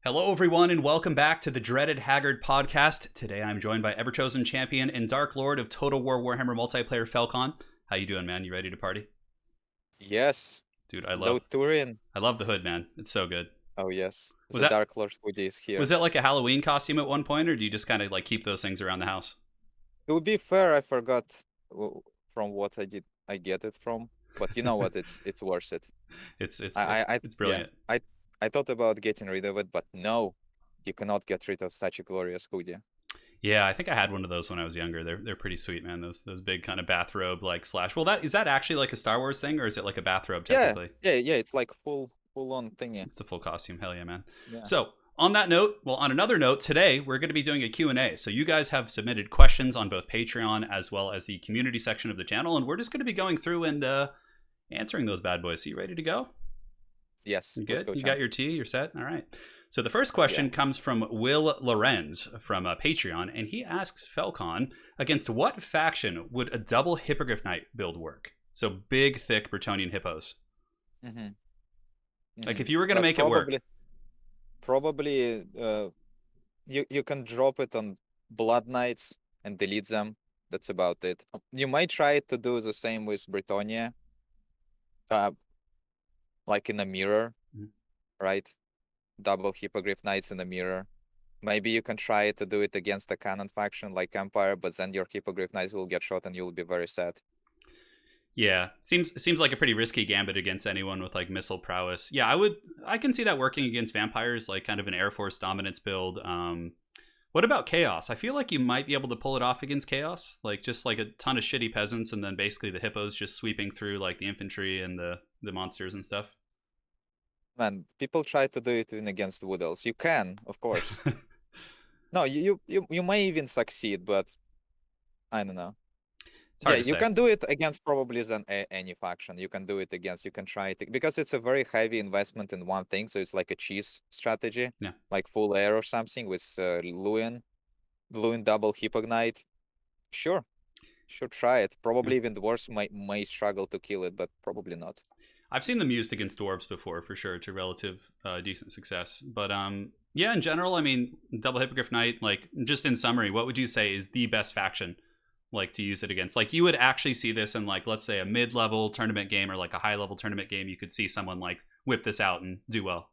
Hello, everyone, and welcome back to the dreaded Haggard podcast. Today, I'm joined by ever-chosen champion and Dark Lord of Total War Warhammer multiplayer, Felkon. How you doing, man? You ready to party? Yes. Dude, Hello, Turin. I love the hood, man. It's so good. Oh, yes. Was The that Dark Lord hoodie is was here. that like a Halloween costume at one point, or do you just kind of like keep those things around the house? To be fair, I forgot from what I get it from, but you know what? It's worth it. It's it's I it's yeah. brilliant. I thought about getting rid of it, but no, you cannot get rid of such a glorious hoodie. Yeah, I think I had one of those when I was younger. They're pretty sweet, man. Those big kind of bathrobe like slash. Well, that is that actually like a Star Wars thing, or is it like a bathrobe Yeah, technically? yeah. It's like full on It's, thingy. it's a full costume. Hell yeah, man. Yeah. So on that note, well, on another note, today we're going to be doing a Q&A. So you guys have submitted questions on both Patreon as well as the community section of the channel, and we're just going to be going through and answering those bad boys. So you ready to go? Yes. You Let's good? go, You got champ. your tea? You're set? All right. So the first Yeah. question comes from Will Lorenz from Patreon, and he asks Felkon, against what faction would a double Hippogriff Knight build work? So big, thick Bretonnian hippos. Mm-hmm. Like if you were going to make it work. Probably, you can drop it on Blood Knights and delete them. That's about it. You might try to do the same with Britannia, uh, like in a mirror, Mhm. right? Double Hippogriff Knights in a mirror. Maybe you can try to do it against a cannon faction like Empire, but then your Hippogriff Knights will get shot and you'll be very sad. Yeah, seems like a pretty risky gambit against anyone with like missile prowess. Yeah, I can see that working against vampires, like kind of an Air Force dominance build. What about Chaos? I feel like you might be able to pull it off against Chaos, like just like a ton of shitty peasants, and then basically the hippos just sweeping through like the infantry and the monsters and stuff. Man, people try to do it even against Wood Elves. You can, of course. No, you may even succeed, but I don't know. It's Yeah, hard to you say. can do it against probably than any faction. You can do it against. You can try it because it's a very heavy investment in one thing. So it's like a cheese strategy, Yeah. like full air or something with Lewin double Hippognite. Sure, sure, try it. Yeah. Probably even the worse may struggle to kill it, but probably not. I've seen them used against dwarves before, for sure, to relative decent success. But yeah, in general, I mean, double hippogriff knight. Like, just in summary, what would you say is the best faction, like to use it against? Like, you would actually see this in like, let's say, a mid-level tournament game or like a high-level tournament game. You could see someone like whip this out and do well.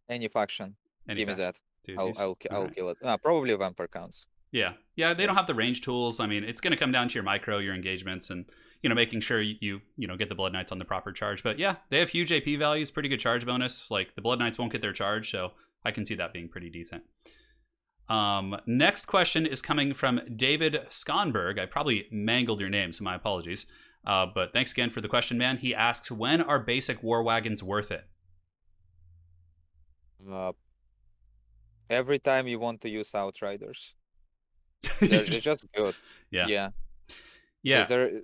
Any faction, Any give me faction, that. dude. I'll Right. kill it. Probably Vampire counts. Yeah. They Yeah. don't have the range tools. I mean, it's going to come down to your micro, your engagements, and making sure you get the blood knights on the proper charge. But yeah, they have huge AP values, pretty good charge bonus. Like the blood knights won't get their charge, so I can see that being pretty decent. Next question is coming from David Skonberg. I probably mangled your name, so my apologies. But thanks again for the question, man. He asks, when are basic war wagons worth it? Uh, every time you want to use Outriders, they're just good. Yeah. Yeah. So Yeah.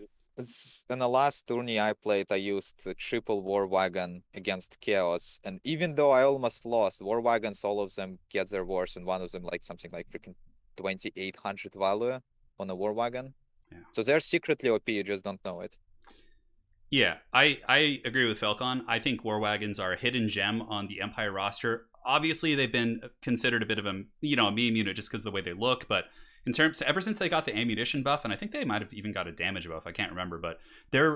in the last tourney I played, I used a triple War Wagon against Chaos, and even though I almost lost, War Wagons, all of them get their wars, and one of them like something like freaking 2,800 value on a War Wagon. Yeah. So they're secretly OP, you just don't know it. Yeah, I agree with Felkon. I think War Wagons are a hidden gem on the Empire roster. Obviously, they've been considered a bit of a meme unit just because of the way they look. But in terms, ever since they got the ammunition buff, and I think they might have even got a damage buff, I can't remember. But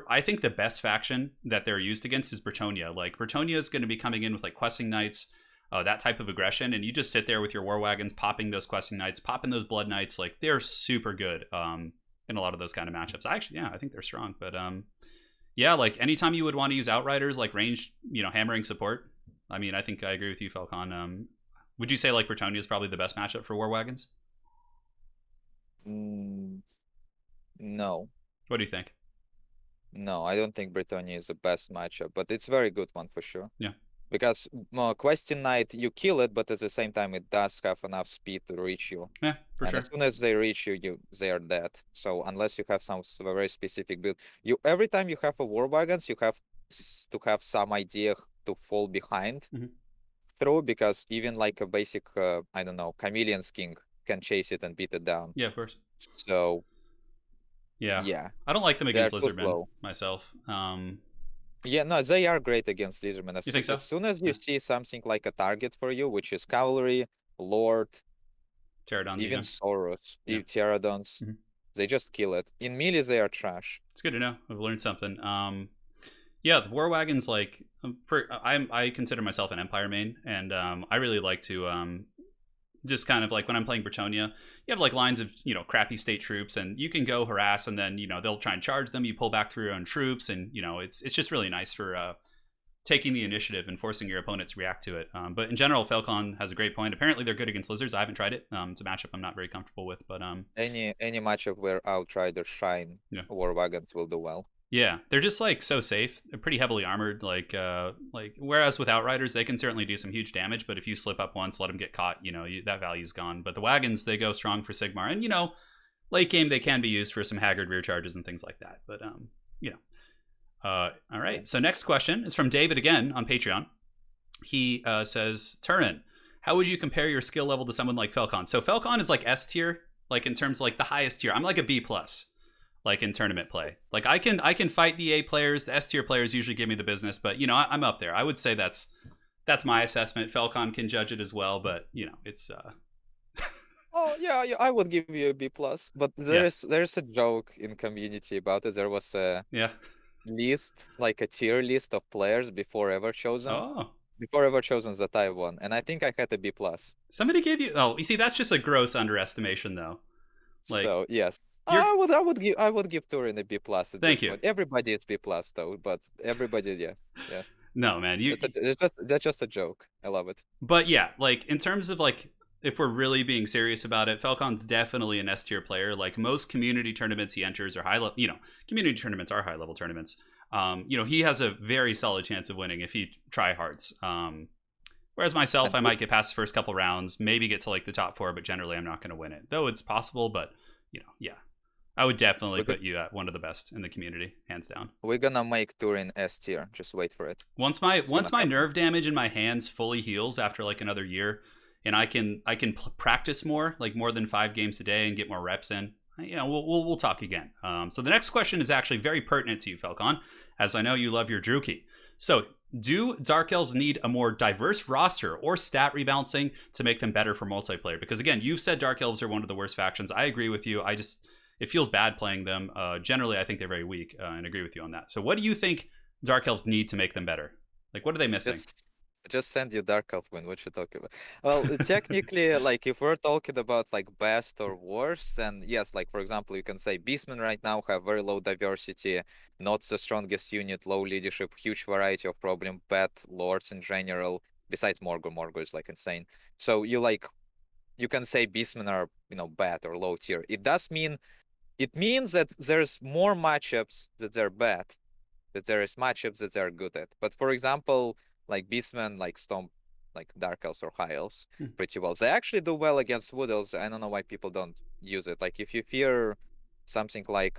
I think the best faction that they're used against is Bretonnia. Like Bretonnia is going to be coming in with like questing knights, that type of aggression, and you just sit there with your War Wagons, popping those questing knights, popping those blood knights. Like they're super good in a lot of those kind of matchups. I think they're strong, but yeah, like anytime you would want to use Outriders, like ranged, hammering support. I mean, I think I agree with you, Felkon. Would you say like Bretonnia is probably the best matchup for War Wagons? Mm, no, What do you think? no, I don't think Britannia is the best matchup, but it's a very good one for sure. Yeah, Because Questing Knight, you kill it, but at the same time, it does have enough speed to reach you. yeah, for And sure. as soon as they reach you, they are dead. So unless you have some very specific build, every time you have a War Wagons, you have to have some idea to fall behind Mhm. through, because even like a basic, I don't know, Chameleon's King can chase it and beat it down. Yeah, of course. So Yeah, yeah, I don't like them they're against too Lizardmen slow. myself. Yeah, no, they are great against Lizardmen. You think so? As soon as you Yeah. see something like a target for you, which is cavalry, lord, Pterodons even even. Soros, Yeah. Pterodons, Mm-hmm. they just kill it. In melee, they are trash. It's good to know. I've learned something. Yeah, the war wagons like I consider myself an Empire main, and I really like to just kind of like when I'm playing Bretonia, you have like lines of crappy state troops, and you can go harass, and then they'll try and charge them. You pull back through your own troops, and it's just really nice for taking the initiative and forcing your opponent to react to it. But in general, Felkon has a great point. Apparently, they're good against lizards. I haven't tried it. It's a matchup I'm not very comfortable with, but Any matchup where Outriders shine, yeah. war wagons will do well. Yeah, they're just like so safe. They're pretty heavily armored. Like whereas with Outriders, they can certainly do some huge damage. But if you slip up once, let them get caught, that value's gone. But the wagons, they go strong for Sigmar, and late game they can be used for some Haggard rear charges and things like that. But all right. So next question is from David again on Patreon. He says, Turin, how would you compare your skill level to someone like Felkon? So Felkon is like S tier, like in terms of like the highest tier. I'm like a B plus, like in tournament play. Like I can fight the A players. The S tier players usually give me the business, but I'm up there. I would say that's my assessment. Felkon can judge it as well, but it's Oh yeah, I would give you a B plus. But yeah, there's a joke in community about it. There was a yeah. list, like a tier list of players before ever chosen. Oh, Before ever chosen that I won, and I think I had a B plus. somebody gave you. Oh, you see, that's just a gross underestimation, though. Like So yes, you're. I would give Turin a B plus at this Thank you. point. Everybody is B plus though, but everybody, yeah. No, man, you. That's just a joke. I love it. But yeah, like in terms of like if we're really being serious about it, Falcon's definitely an S tier player. Like most community tournaments he enters are high level. Community tournaments are high level tournaments. He has a very solid chance of winning if he try hards. Whereas myself, And I might get past the first couple rounds, maybe get to like the top 4, but generally I'm not going to win it. Though it's possible, but yeah, I would definitely we're, put you at one of the best in the community, hands down. we're gonna make Turin S tier. Just wait for it. Once my It's gonna happen. nerve damage in my hands fully heals after like another year, and I can practice more, like more than 5 games a day, and get more reps in. We'll talk again. So the next question is actually very pertinent to you, Felkon, as I know you love your Druki. So do Dark Elves need a more diverse roster or stat rebalancing to make them better for multiplayer? Because again, you've said Dark Elves are one of the worst factions. I agree with you. It feels bad playing them. Generally, I think they're very weak, and agree with you on that. So what do you think Dark Elves need to make them better? Like, what are they missing? Just send you Dark Elf win. What you talking about? Well, technically, like if we're talking about like best or worst, then yes, like for example, you can say Beastmen right now have very low diversity, not the strongest unit, low leadership, huge variety of problem, bad lords in general. Besides Morgul is like insane. So you can say Beastmen are bad or low tier. It means that there's more matchups that they're bad, that there is matchups that they're good at. But for example, like Beastmen, like Stomp, like Dark Elves or High Elves, pretty well. They actually do well against Wood Elves. I don't know why people don't use it. Like if you fear something like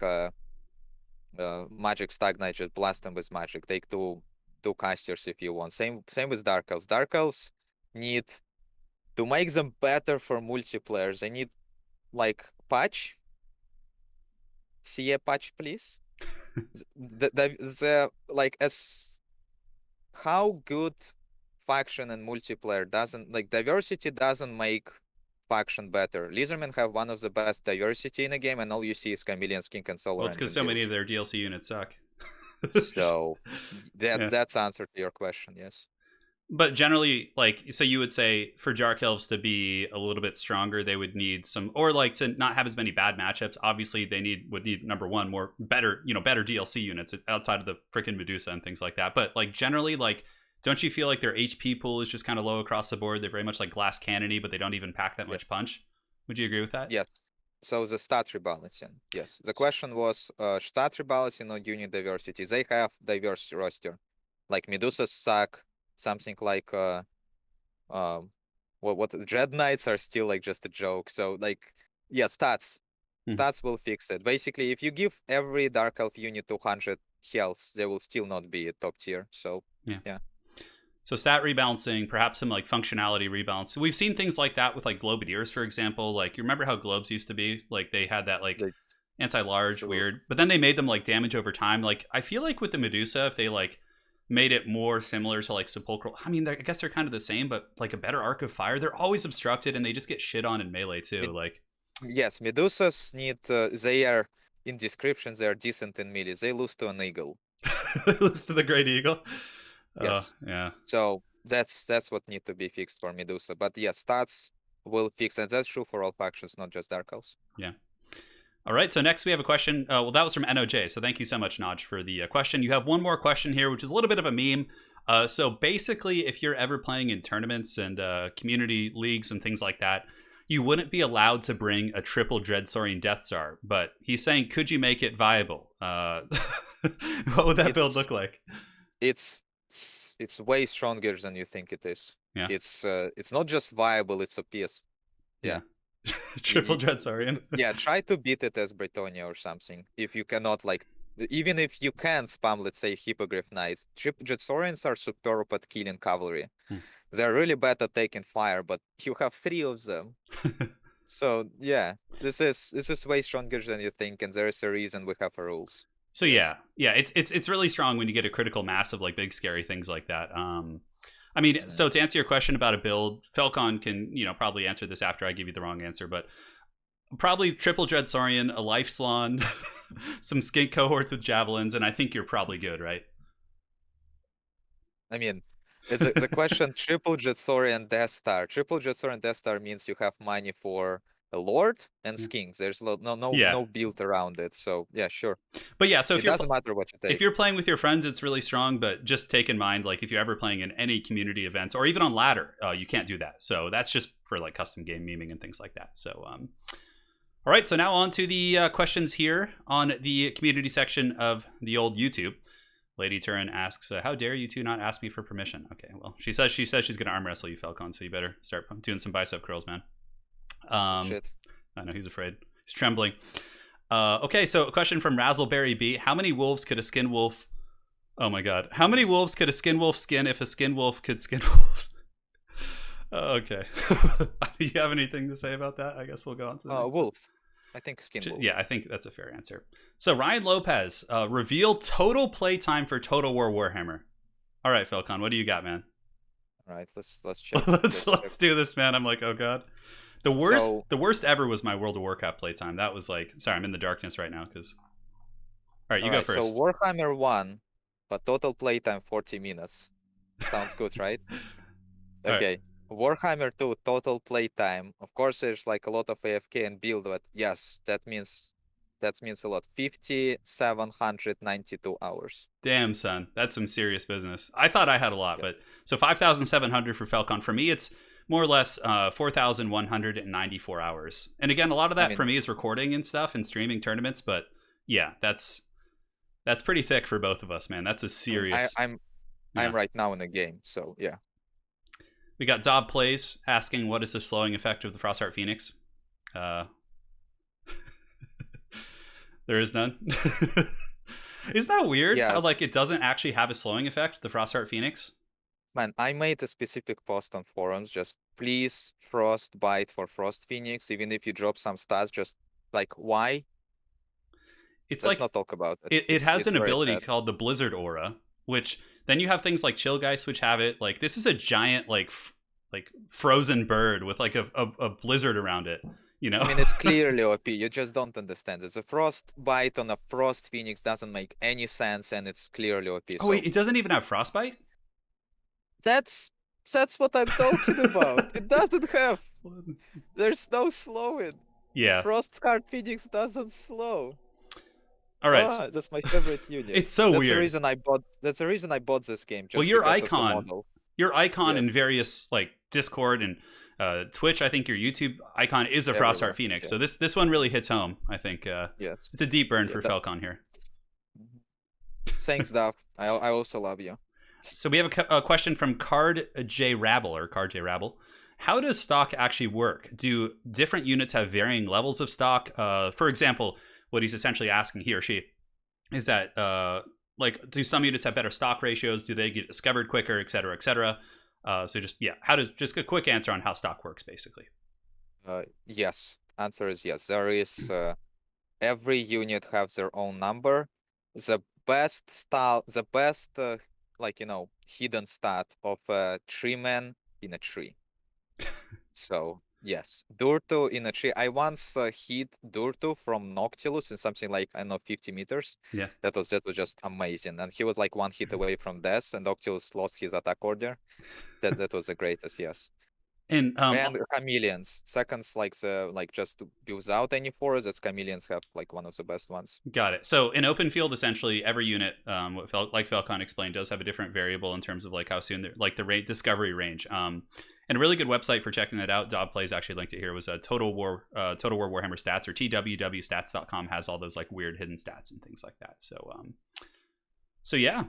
Magic Stagnite, just blast them with Magic. Take two casters if you want. Same with Dark Elves. Dark Elves need to make them better for multiplayer. They need like patch. See a patch, please. The like as how good faction and multiplayer doesn't like diversity doesn't make faction better. Lizardmen have one of the best diversity in a game, and all you see is Chameleon, Skink, and Solar Well, it's Engine because so many of builds. their DLC units suck. So Yeah. that's answer to your question, yes. But generally, like, so you would say for Dark Elves to be a little bit stronger, they would need some, or like to not have as many bad matchups. Obviously, they would need number one, better DLC units outside of the freaking Medusa and things like that. But like generally, like, don't you feel like their HP pool is just kind of low across the board? They're very much like glass cannony, but they don't even pack that much punch. Would you agree with that? Yes. So the stat rebalancing. Yes. The question was stat rebalancing or unit diversity. They have diverse roster. Like Medusas suck. Something like what Dread Knights are still like just a joke. So like stats. Stats will fix it. Basically, if you give every Dark Elf unit 200 health, they will still not be top tier. So yeah. So stat rebalancing, perhaps some like functionality rebalance. We've seen things like that with like Globadiers, for example. Like you remember how globes used to be? Like they had that like anti-large weird, but then they made them like damage over time. Like I feel like with the Medusa, if they like made it more similar to like Sepulchral. I mean, I guess they're kind of the same, but like a better Arc of Fire. They're always obstructed and they just get shit on in melee too. Like, Yes, Medusas need. They are in descriptions. They are decent in melee. They lose to an eagle. lose to the Great Eagle. Yes. Yeah. So that's what need to be fixed for Medusa. But yeah, stats will fix, and that's true for all factions, not just Dark Elves. Yeah. All right, so next we have a question. Well, that was from NOJ, so thank you so much, Naj, for the question. You have one more question here, which is a little bit of a meme. So basically, if you're ever playing in tournaments and community leagues and things like that, you wouldn't be allowed to bring a triple Dreadsaurian Death Star. But he's saying, could you make it viable? What would that build look like? It's way stronger than you think it is. Yeah. It's not just viable, it's OP. Yeah. Triple Dreadsaurian. Yeah, try to beat it as Bretonia or something. If you cannot, like, even if you can spam, let's say, Hippogriff Knights, Dreadsaurians are superb at killing cavalry. They're really bad at taking fire, but you have 3 of them. So yeah, this is way stronger than you think, and there is a reason we have rules. So yeah, it's really strong when you get a critical mass of like big scary things like that. I mean, so to answer your question about a build, Felkon can, probably answer this after I give you the wrong answer, but probably triple Dreadsaurian, a Life Salon, some skink cohorts with javelins, and I think you're probably good, right? I mean, it's the question, triple Dreadsaurian Death Star. Triple Dreadsaurian Death Star means you have money for a Lord and skinks. There's no build around it. So yeah, sure. But yeah, so it doesn't matter what you take. If you're playing with your friends, it's really strong. But just take in mind, like if you're ever playing in any community events or even on ladder, you can't do that. So that's just for like custom game memeing and things like that. So all right, so now on to the questions here on the community section of the old YouTube. Lady Turin asks, "How dare you two not ask me for permission?" Okay, well, she says she's going to arm wrestle you, Felkon. So you better start doing some bicep curls, man. Shit. I know he's afraid. He's trembling. Okay, so a question from Razzleberry B. How many wolves could a skin wolf... Oh my god. How many wolves could a skin wolf skin if a skin wolf could skin wolves? Okay. Do you have anything to say about that? I guess we'll go on to the next wolf. I think skin wolf. Yeah, I think that's a fair answer. So Ryan Lopez, reveal total playtime for Total War Warhammer. All right, Felkon, what do you got, man? All right, let's check. let's do this, man. I'm like, oh god. The worst ever was my World of Warcraft playtime. That was like, sorry, I'm in the darkness right now because. All right, you go first. So Warhammer 1, but total playtime 40 minutes. Sounds good, right? Okay. Right. Warhammer 2, total playtime. Of course, there's like a lot of AFK and build, but yes, that means a lot. 5,792 hours. Damn, son, that's some serious business. I thought I had a lot, but so 5,700 for Felkon. For me, it's more or less 4,194 hours. And again, a lot of that for me is recording and stuff and streaming tournaments. But yeah, that's pretty thick for both of us, man. That's a serious... I'm right now in the game, so yeah. We got Zob Plays asking, what is the slowing effect of the Frostart Phoenix? There is none. Isn't that weird? Yeah. How, like, it doesn't actually have a slowing effect, the Frostart Phoenix? Man, I made a specific post on forums, just please Frostbite for Frost Phoenix, even if you drop some stats, just like, why? Let's not talk about it. It has an ability called the Blizzard Aura, which then you have things like Chillgeist, which have it. Like, this is a giant, like frozen bird with like a blizzard around it. I mean, it's clearly OP. You just don't understand. It's a Frostbite on a Frost Phoenix doesn't make any sense, and it's clearly OP. Oh, wait, it doesn't even have Frostbite? That's what I'm talking about. It doesn't have. There's no slowing. Yeah. Frostart Phoenix doesn't slow. All right. That's my favorite unit. It's so weird. That's the reason I bought this game. Just your icon in various like Discord and Twitch, I think your YouTube icon is a Frostart Phoenix. Yeah. So this one really hits home. I think. Yes. It's a deep burn for Felkon here. Thanks, Duff. I also love you. So we have a question from Card J Rabble. How does stock actually work? Do different units have varying levels of stock? For example, what he's essentially asking, he or she, is that like, do some units have better stock ratios? Do they get discovered quicker, et cetera, et cetera? So just a quick answer on how stock works, basically. Yes. Answer is yes. There is every unit has their own number. The best like, hidden stat of a tree man in a tree. So yes, Durtu in a tree. I once hit Durtu from Noctilus in something like, I don't know, 50 meters. Yeah. That was just amazing, and he was like one hit away from death, and Noctilus lost his attack order. That was the greatest, yes. And And chameleons, seconds like just without any force. That's chameleons have like one of the best ones. got it. So in open field, essentially every unit, like Felkon explained, does have a different variable in terms of like how soon they're like the discovery range. And a really good website for checking that out, Dob Plays actually linked it here, was Total War Warhammer Stats, or twwstats.com has all those like weird hidden stats and things like that. So yeah.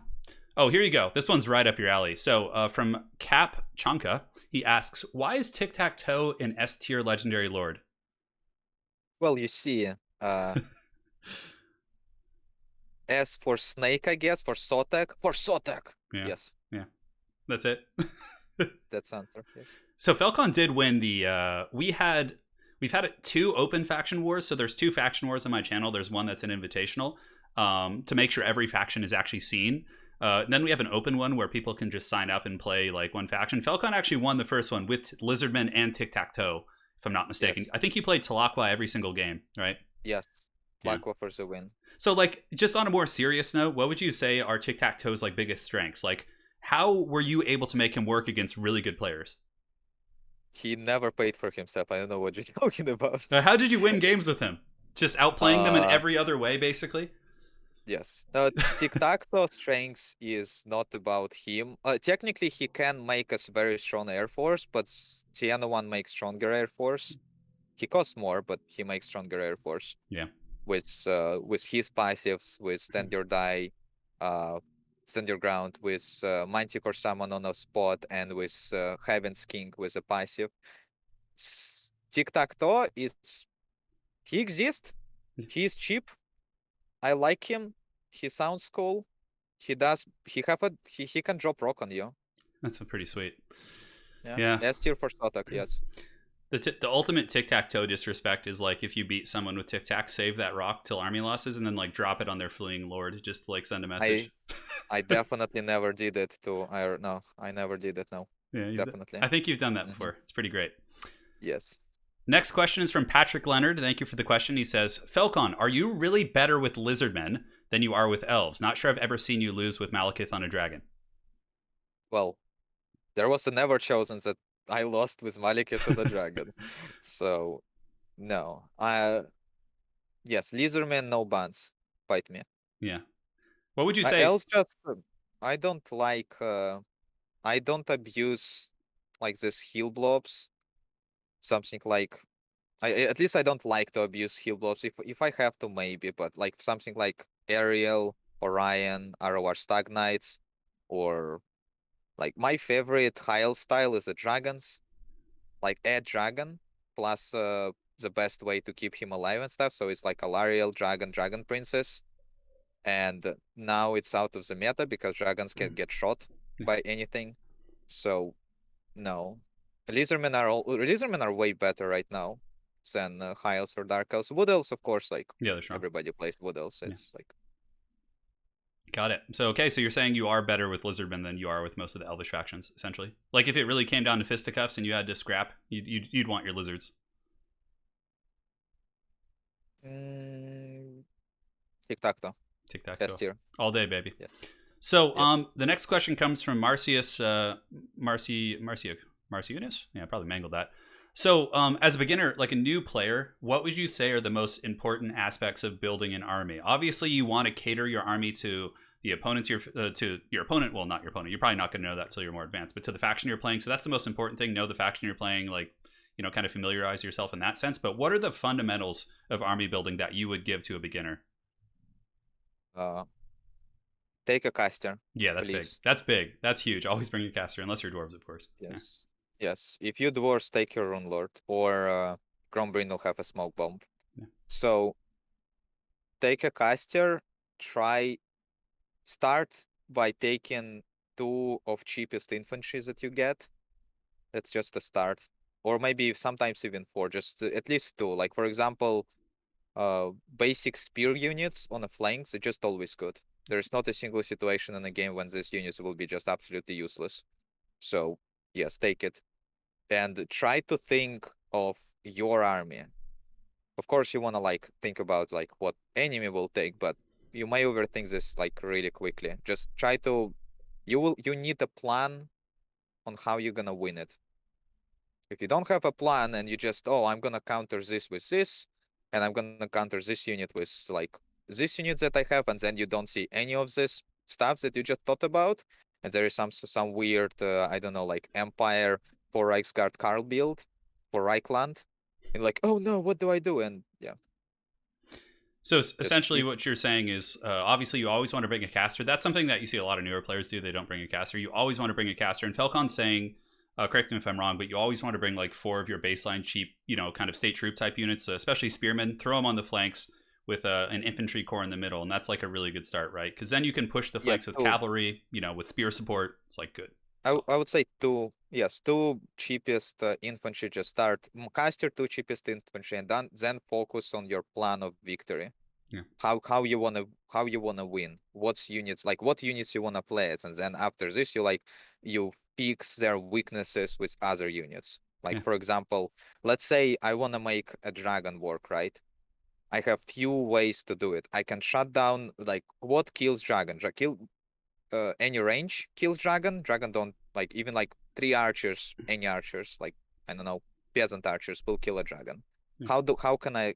Oh, here you go. This one's right up your alley. So from Cap Chanka, he asks, why is Tic-Tac-Toe an S tier legendary lord? Well, you see, S for snake, I guess, for Sotek. Yeah. Yes. Yeah. That's it. That's answer. Yes. So Felkon did win the we've had 2 open faction wars. So there's 2 faction wars on my channel. There's one that's an invitational to make sure every faction is actually seen. Then we have an open one where people can just sign up and play like one faction. Felkon actually won the first one with Lizardmen and Tic-Tac-Toe, if I'm not mistaken. Yes. I think he played Talakwa every single game, right? Yes. Yeah. Talakwa for the win. So like, just on a more serious note, what would you say are Tic-Tac-Toe's like biggest strengths? Like, how were you able to make him work against really good players? He never paid for himself. I don't know what you're talking about. How did you win games with him? Just outplaying them in every other way, basically? Yes. Tic-Tac-Toe strength is not about him. Technically, he can make a very strong Air Force, but Tiana makes stronger Air Force. He costs more, but he makes stronger Air Force. Yeah. With his passives, with Stand Your Die, Stand Your Ground, with Manticore Summon on a spot, and with Heaven's King with a passive. Tic-Tac-Toe he exists. He's cheap. I like him. He sounds cool. He can drop rock on you. That's pretty sweet. Yeah. S tier for Sotek, yes. The ultimate Tic-Tac-Toe disrespect is like if you beat someone with Tic-Tac, save that rock till army losses, and then like drop it on their fleeing lord just to like send a message. I definitely never did it I never did it, no. Yeah, definitely. I think you've done that before. It's pretty great. Yes. Next question is from Patrick Leonard. Thank you for the question. He says, Felkon, are you really better with lizardmen than you are with elves? Not sure I've ever seen you lose with Malekith on a dragon. Well, there was a never chosen that I lost with Malekith on the dragon. So, no. Yes, lizardmen, no bans. Fight me. Yeah. What would you say? Elves just, I don't like, I don't abuse like this heal blobs. Something like, at least I don't like to abuse heal blobs. If I have to, maybe, but like something like Ariel, Orion, ROR Stagnites, or like my favorite heal style is the dragons. Like add dragon plus the best way to keep him alive and stuff. So it's like Alariel, Dragon Princess. And now it's out of the meta because dragons can get shot by anything. So no. Lizardmen are way better right now than High Elves or Dark Elves. Wood Elves, of course, like they're strong. Everybody plays Wood Elves. It's like. Got it. So okay, so you're saying you are better with Lizardmen than you are with most of the Elvish factions, essentially. Like if it really came down to fisticuffs and you had to scrap, you'd want your lizards. Tic-Tac-Toe. Tic-Tac-Toe. S tier. All day, baby. Yes. So the next question comes from Marcius Marciunas? Yeah, I probably mangled that. So as a beginner, like a new player, what would you say are the most important aspects of building an army? Obviously, you want to cater your army to the opponents to your opponent. Well, not your opponent. You're probably not going to know that till you're more advanced, but to the faction you're playing. So that's the most important thing. Know the faction you're playing, like, kind of familiarize yourself in that sense. But what are the fundamentals of army building that you would give to a beginner? Take a caster. Yeah, that's big. That's big. That's huge. Always bring a caster, unless you're dwarves, of course. Yes. Yeah. Yes. If you dwarves, take your Rune Lord, or Grombrin will have a smoke bomb. Yeah. So take a caster. Start by taking 2 of cheapest infantry that you get. That's just a start. Or maybe sometimes even 4, just at least 2. Like for example, basic spear units on the flanks are just always good. There's not a single situation in the game when these units will be just absolutely useless. So yes, take it. And try to think of your army. Of course, you want to like think about like what enemy will take, but you may overthink this like really quickly. Just try to, you need a plan on how you're gonna win it. If you don't have a plan and you just, oh, I'm gonna counter this with this, and I'm gonna counter this unit with like this unit that I have, and then you don't see any of this stuff that you just thought about, and there is some weird, I don't know, like Empire for Reichsguard Karl build for Reichland, and like, oh no, what do I do? And yeah, So just essentially, keep, what you're saying is, obviously, you always want to bring a caster. That's something that you see a lot of newer players do. They don't bring a caster. You always want to bring a caster. And Felkon's saying, correct me if I'm wrong, but you always want to bring like 4 of your baseline cheap, kind of state troop type units, especially spearmen. Throw them on the flanks with an infantry core in the middle, and that's like a really good start, right? Because then you can push the yeah, flanks with cavalry, with spear support. It's like good. I would say two, yes, two cheapest infantry just start. Caster, two cheapest infantry, and then focus on your plan of victory. Yeah. How you wanna win? What's units like? What units you wanna play it? And then after this, you fix their weaknesses with other units. Like Yeah. for example, let's say I wanna make a dragon work, right? I have few ways to do it. I can shut down like what kills dragon. Kill any range kills dragon. Dragon don't like even like 3 archers, any archers, like I don't know, peasant archers will kill a dragon. Yeah. How can I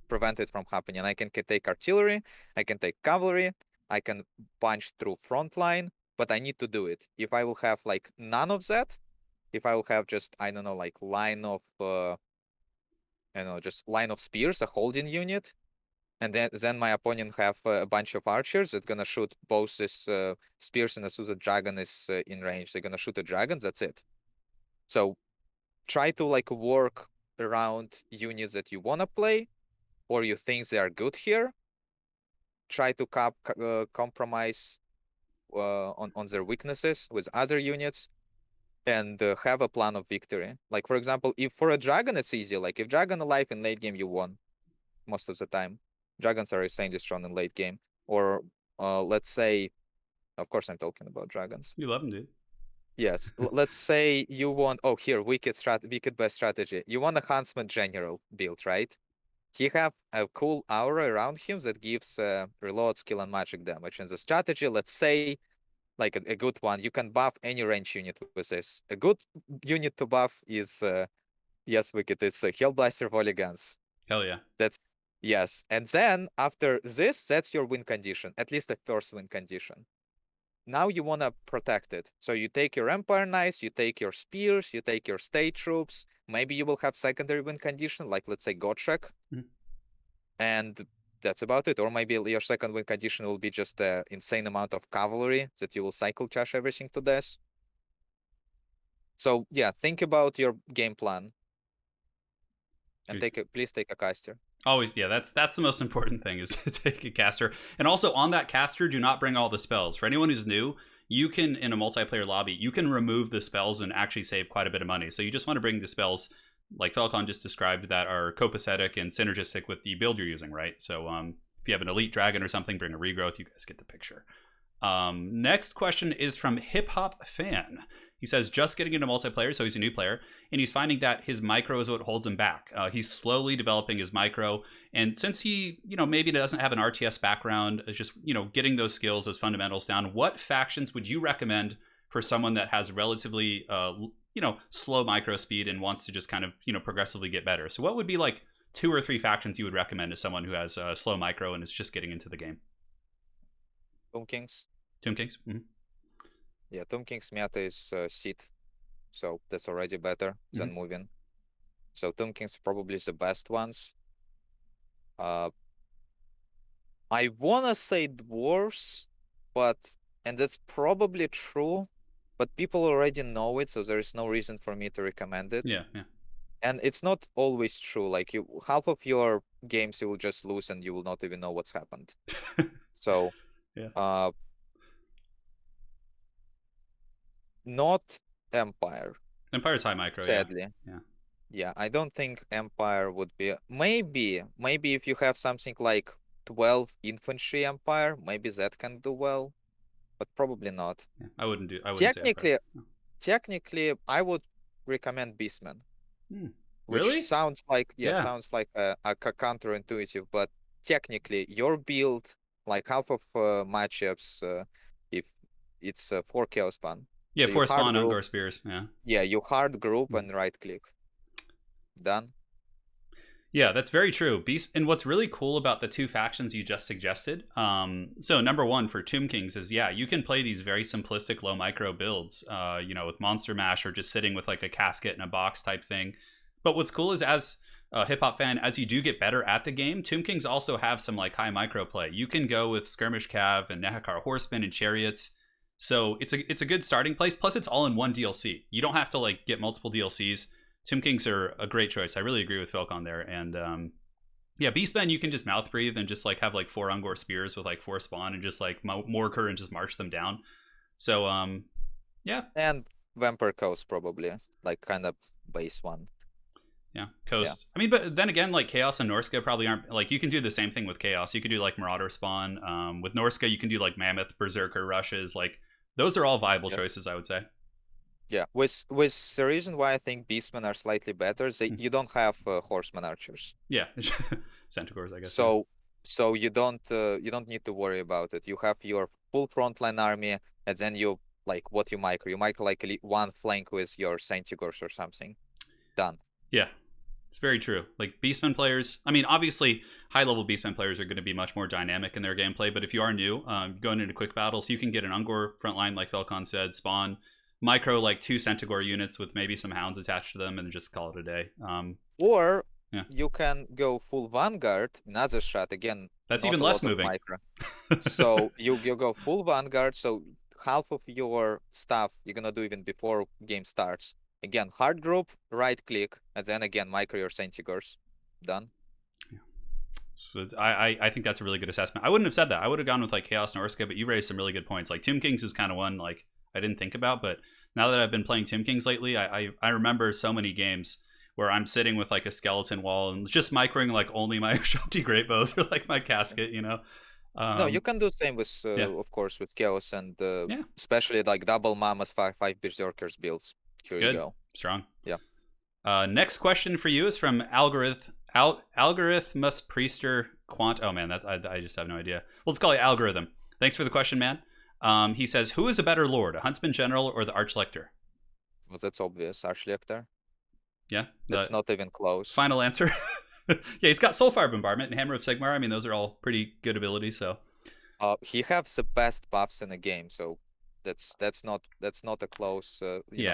prevent it from happening? I can take artillery, I can take cavalry, I can punch through front line, but I need to do it. If I will have like none of that, if I will have just I don't know like line of just line of spears, a holding unit, and then my opponent have a bunch of archers that's gonna shoot both this spears, and as soon as the dragon is in range, they're gonna shoot a dragon. That's it. So try to like work around units that you wanna play, or you think they are good here. Try to compromise on their weaknesses with other units, and have a plan of victory. Like for example, if for a dragon it's easy. Like if dragon alive in late game, you won most of the time. Dragons are insanely strong in late game. Or let's say, of course, I'm talking about dragons. You love them, dude. Yes, let's say you want. Oh, here, wicked best strategy. You want a huntsman general build, right? He have a cool aura around him that gives reload skill and magic damage. And the strategy, let's say, like a good one, you can buff any range unit with this. A good unit to buff is yes, wicked. It's Hellblaster volley guns. Hell yeah. That's yes. And then after this, that's your win condition, at least the first win condition. Now you want to protect it. So you take your Empire Knights, you take your spears, you take your state troops. Maybe you will have secondary win condition, like let's say Gottschalk. Mhm. And that's about it. Or maybe your second win condition will be just an insane amount of cavalry that you will cycle charge everything to death. So yeah, think about your game plan. And please take a caster. Always, yeah, that's the most important thing is to take a caster. And also on that caster, do not bring all the spells. For anyone who's new, you can, in a multiplayer lobby, you can remove the spells and actually save quite a bit of money. So you just want to bring the spells, like Felkon just described, that are copacetic and synergistic with the build you're using, right? So if you have an elite dragon or something, bring a regrowth. You guys get the picture. Next question is from Hip Hop Fan. He says, just getting into multiplayer, so he's a new player, and he's finding that his micro is what holds him back. He's slowly developing his micro, and since he, maybe doesn't have an RTS background, it's just, getting those skills, those fundamentals down, what factions would you recommend for someone that has relatively, slow micro speed and wants to just kind of, progressively get better? So what would be like 2 or 3 factions you would recommend to someone who has slow micro and is just getting into the game? Tomb Kings. Tomb Kings? Mm-hmm. Yeah, Tomb King's meta is Seed, so that's already better than moving. So Tomb King's probably the best ones. I wanna say dwarves, and that's probably true, but people already know it, so there is no reason for me to recommend it. Yeah. And it's not always true. Like half of your games you will just lose and you will not even know what's happened. So yeah. Not Empire. Empire's high micro, sadly. Yeah. Yeah, I don't think Empire would be. Maybe if you have something like 12 infantry empire, maybe that can do well, but probably not. Yeah, I wouldn't say Empire. Technically, technically, I would recommend Beastman, which Really? sounds like Yeah. sounds like a counterintuitive, but technically, your build, like half of matchups, if it's 4 chaos span. Yeah, So you force hard spawn group, Ungor spears. Yeah. you hard group and right click. Done. Yeah, that's very true. Beast, and what's really cool about the two factions you just suggested, so number one for Tomb Kings is, yeah, you can play these very simplistic low micro builds, with Monster Mash or just sitting with like a casket in a box type thing. But what's cool is, as a hip hop fan, as you do get better at the game, Tomb Kings also have some like high micro play. You can go with Skirmish Cav and Nehakar Horsemen and Chariots. So it's a good starting place. Plus, it's all in one DLC. You don't have to like get multiple DLCs. Tomb Kings are a great choice. I really agree with Felkon there. And yeah, Beastmen, you can just mouth breathe and just like have like 4 Ungor spears with like 4 spawn and just like Morker and just march them down. So yeah. And Vampire Coast probably, like kind of base one. Yeah, Coast. Yeah. I mean, but then again, like Chaos and Norska probably aren't, like, you can do the same thing with Chaos. You could do like Marauder spawn. With Norska, you can do like Mammoth, Berserker rushes. Like, those are all viable choices, I would say. Yeah, with the reason why I think Beastmen are slightly better, you don't have Horseman archers. Yeah, Centaurs, I guess. So you don't need to worry about it. You have your full frontline army, and then you like what you micro. You micro like one flank with your Centaurs or something. Done. Yeah, it's very true. Like, Beastmen players, I mean, obviously high level Beastmen players are going to be much more dynamic in their gameplay, but if you are new, going into quick battles, you can get an Ungor frontline, like Felkon said, spawn micro like 2 Centaur units with maybe some hounds attached to them and just call it a day. Or you can go full Vanguard, another shot again. That's even less moving. So you go full Vanguard, so half of your stuff you're gonna do even before game starts. Again, hard group, right click, and then again micro your Centaurs. Done. Yeah. So I think that's a really good assessment. I wouldn't have said that. I would have gone with like Chaos Norska, but you raised some really good points. Like, Tomb Kings is kind of one like I didn't think about, but now that I've been playing Tomb Kings lately, I remember so many games where I'm sitting with like a skeleton wall and just microing like only my Sharpty Great Bows or like my casket, No, you can do the same with, of course, with Chaos and especially like double Mammoth 5 Berserkers builds. Here you go. Strong. Yeah. Next question for you is from Algorithmus Priester Quant. Oh man, I just have no idea. Well, let's call it Algorithm. Thanks for the question, man. He says, who is a better lord, a Huntsman General or the Archlector? Well, that's obvious. Archlector. Yeah. That's not even close. Final answer. Yeah, he's got Soulfire Bombardment and Hammer of Sigmar. I mean, those are all pretty good abilities, so. He has the best buffs in the game, so that's not a close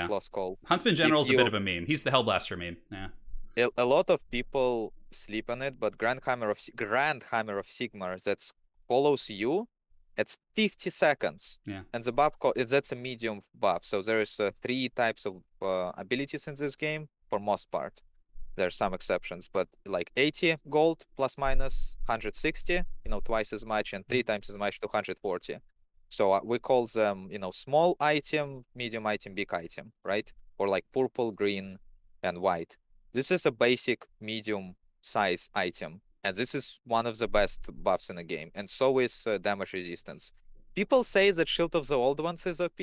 close call. Huntsman General's a bit of a meme. He's the Hellblaster meme. Yeah. A lot of people sleep on it, but Grand Hammer of Sigmar that follows you. It's 50 seconds. Yeah. And the buff, that's a medium buff. So there is 3 types of abilities in this game, for most part. There are some exceptions, but like 80 gold plus minus 160, twice as much, and 3 times as much, 240. So we call them, small item, medium item, big item, right? Or like purple, green, and white. This is a basic medium size item. And this is one of the best buffs in the game. And so is damage resistance. People say that Shield of the Old Ones is OP.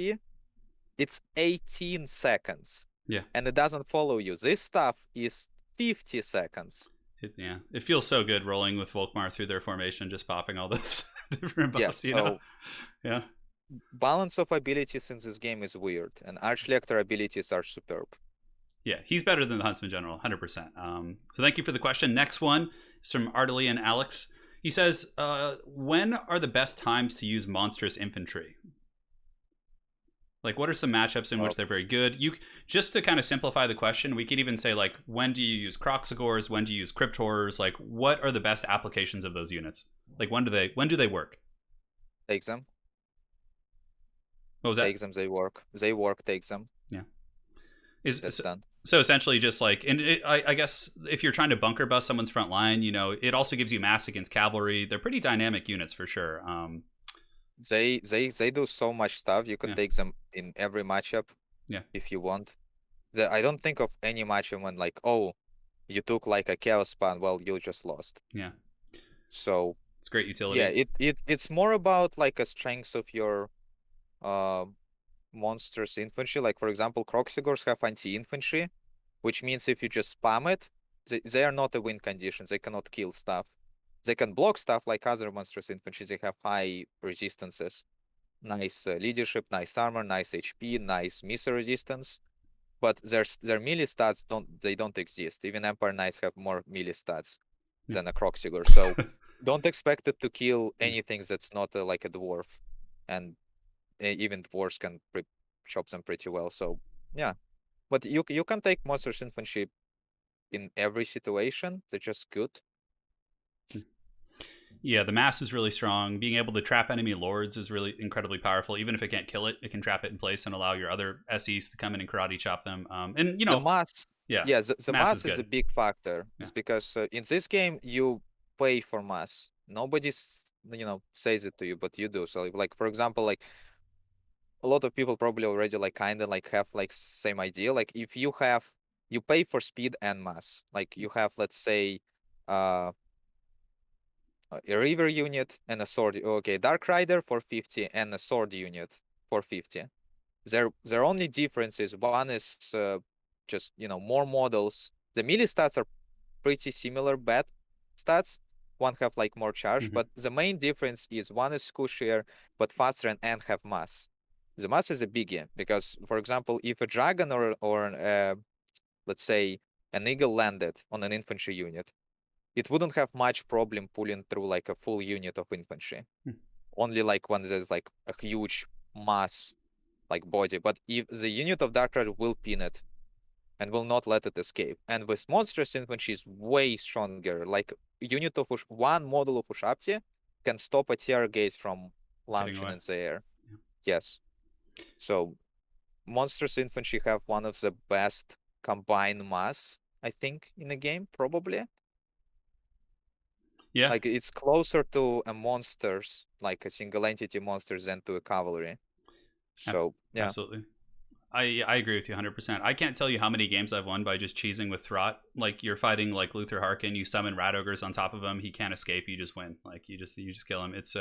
It's 18 seconds. Yeah. And it doesn't follow you. This stuff is 50 seconds. It feels so good rolling with Volkmar through their formation, just popping all those different buffs, Yeah. Balance of abilities in this game is weird. And Archlector abilities are superb. Yeah, he's better than the Huntsman General, 100%. So thank you for the question. Next one is from Artely and Alex. He says, when are the best times to use Monstrous Infantry? Like, what are some matchups in which they're very good? Just to kind of simplify the question, we could even say, like, when do you use Kroxigors? When do you use Crypt Horrors? Like, what are the best applications of those units? Like, when do they work? Take them. What was that? Take them, they work. They work, take them. Yeah. That's done. So essentially, just like, and I guess if you're trying to bunker bust someone's front line, it also gives you mass against cavalry. They're pretty dynamic units for sure. They do so much stuff. You can take them in every matchup. Yeah. If you want. I don't think of any matchup when like, oh, you took like a chaos span. Well, you just lost. Yeah. So It's great Yeah, utility. it's more about like a strength of your uh monsters infantry. Like for example, Croxigors have anti-infantry, which means if you just spam it, they are not a win condition. They cannot kill stuff. They can block stuff like other monstrous infantry. They have high resistances, nice leadership, nice armor, nice HP, nice missile resistance. But their melee stats don't exist. Even Empire Knights have more melee stats Yeah. than a Croxigor. So don't expect it to kill anything that's not like a dwarf, and even dwarves can chop them pretty well. So yeah, but you can take monsters infantry in every situation. They're just good. Yeah, the mass is really strong. Being able to trap enemy lords is really incredibly powerful. Even if it can't kill it, it can trap it in place and allow your other SEs to come in and karate chop them. And The mass, yeah, yeah, the mass is mass is a good. big factor. Yeah, It's because in this game you pay for mass. Nobody's says it to you, but you do. So like for example, like a lot of people probably already like kind of like have like same idea. Like if you pay for speed and mass. Like you have, let's say, uh a river unit and a sword. Okay, Dark Rider for 50 and a sword unit for 50. Their only difference is one is just more models. The melee stats are pretty similar, bad stats. One have like more charge, mm-hmm. but the main difference is one is squishier but faster and have mass. The mass is a biggie because, for example, if a dragon or let's say an eagle landed on an infantry unit, it wouldn't have much problem pulling through like a full unit of infantry. Only like when there's like a huge mass like body. But if the unit of Dark Rider will pin it and will not let it escape. And with Monstrous infantry is way stronger. Like unit of one model of Ushapti can stop a tear gaze from Getting launching away. in the air. Yeah. Yes. So Monstrous infantry have one of the best combined mass, I think, in the game, probably. Yeah, Like it's closer to a monsters, like a single entity monsters than to a cavalry. So yeah. absolutely. I agree with you 100%. I can't tell you how many games I've won by just cheesing with Throt. Like you're fighting like Luther Harkin, you summon Rat Ogres on top of him, he can't escape, you just win. Like you just kill him. It's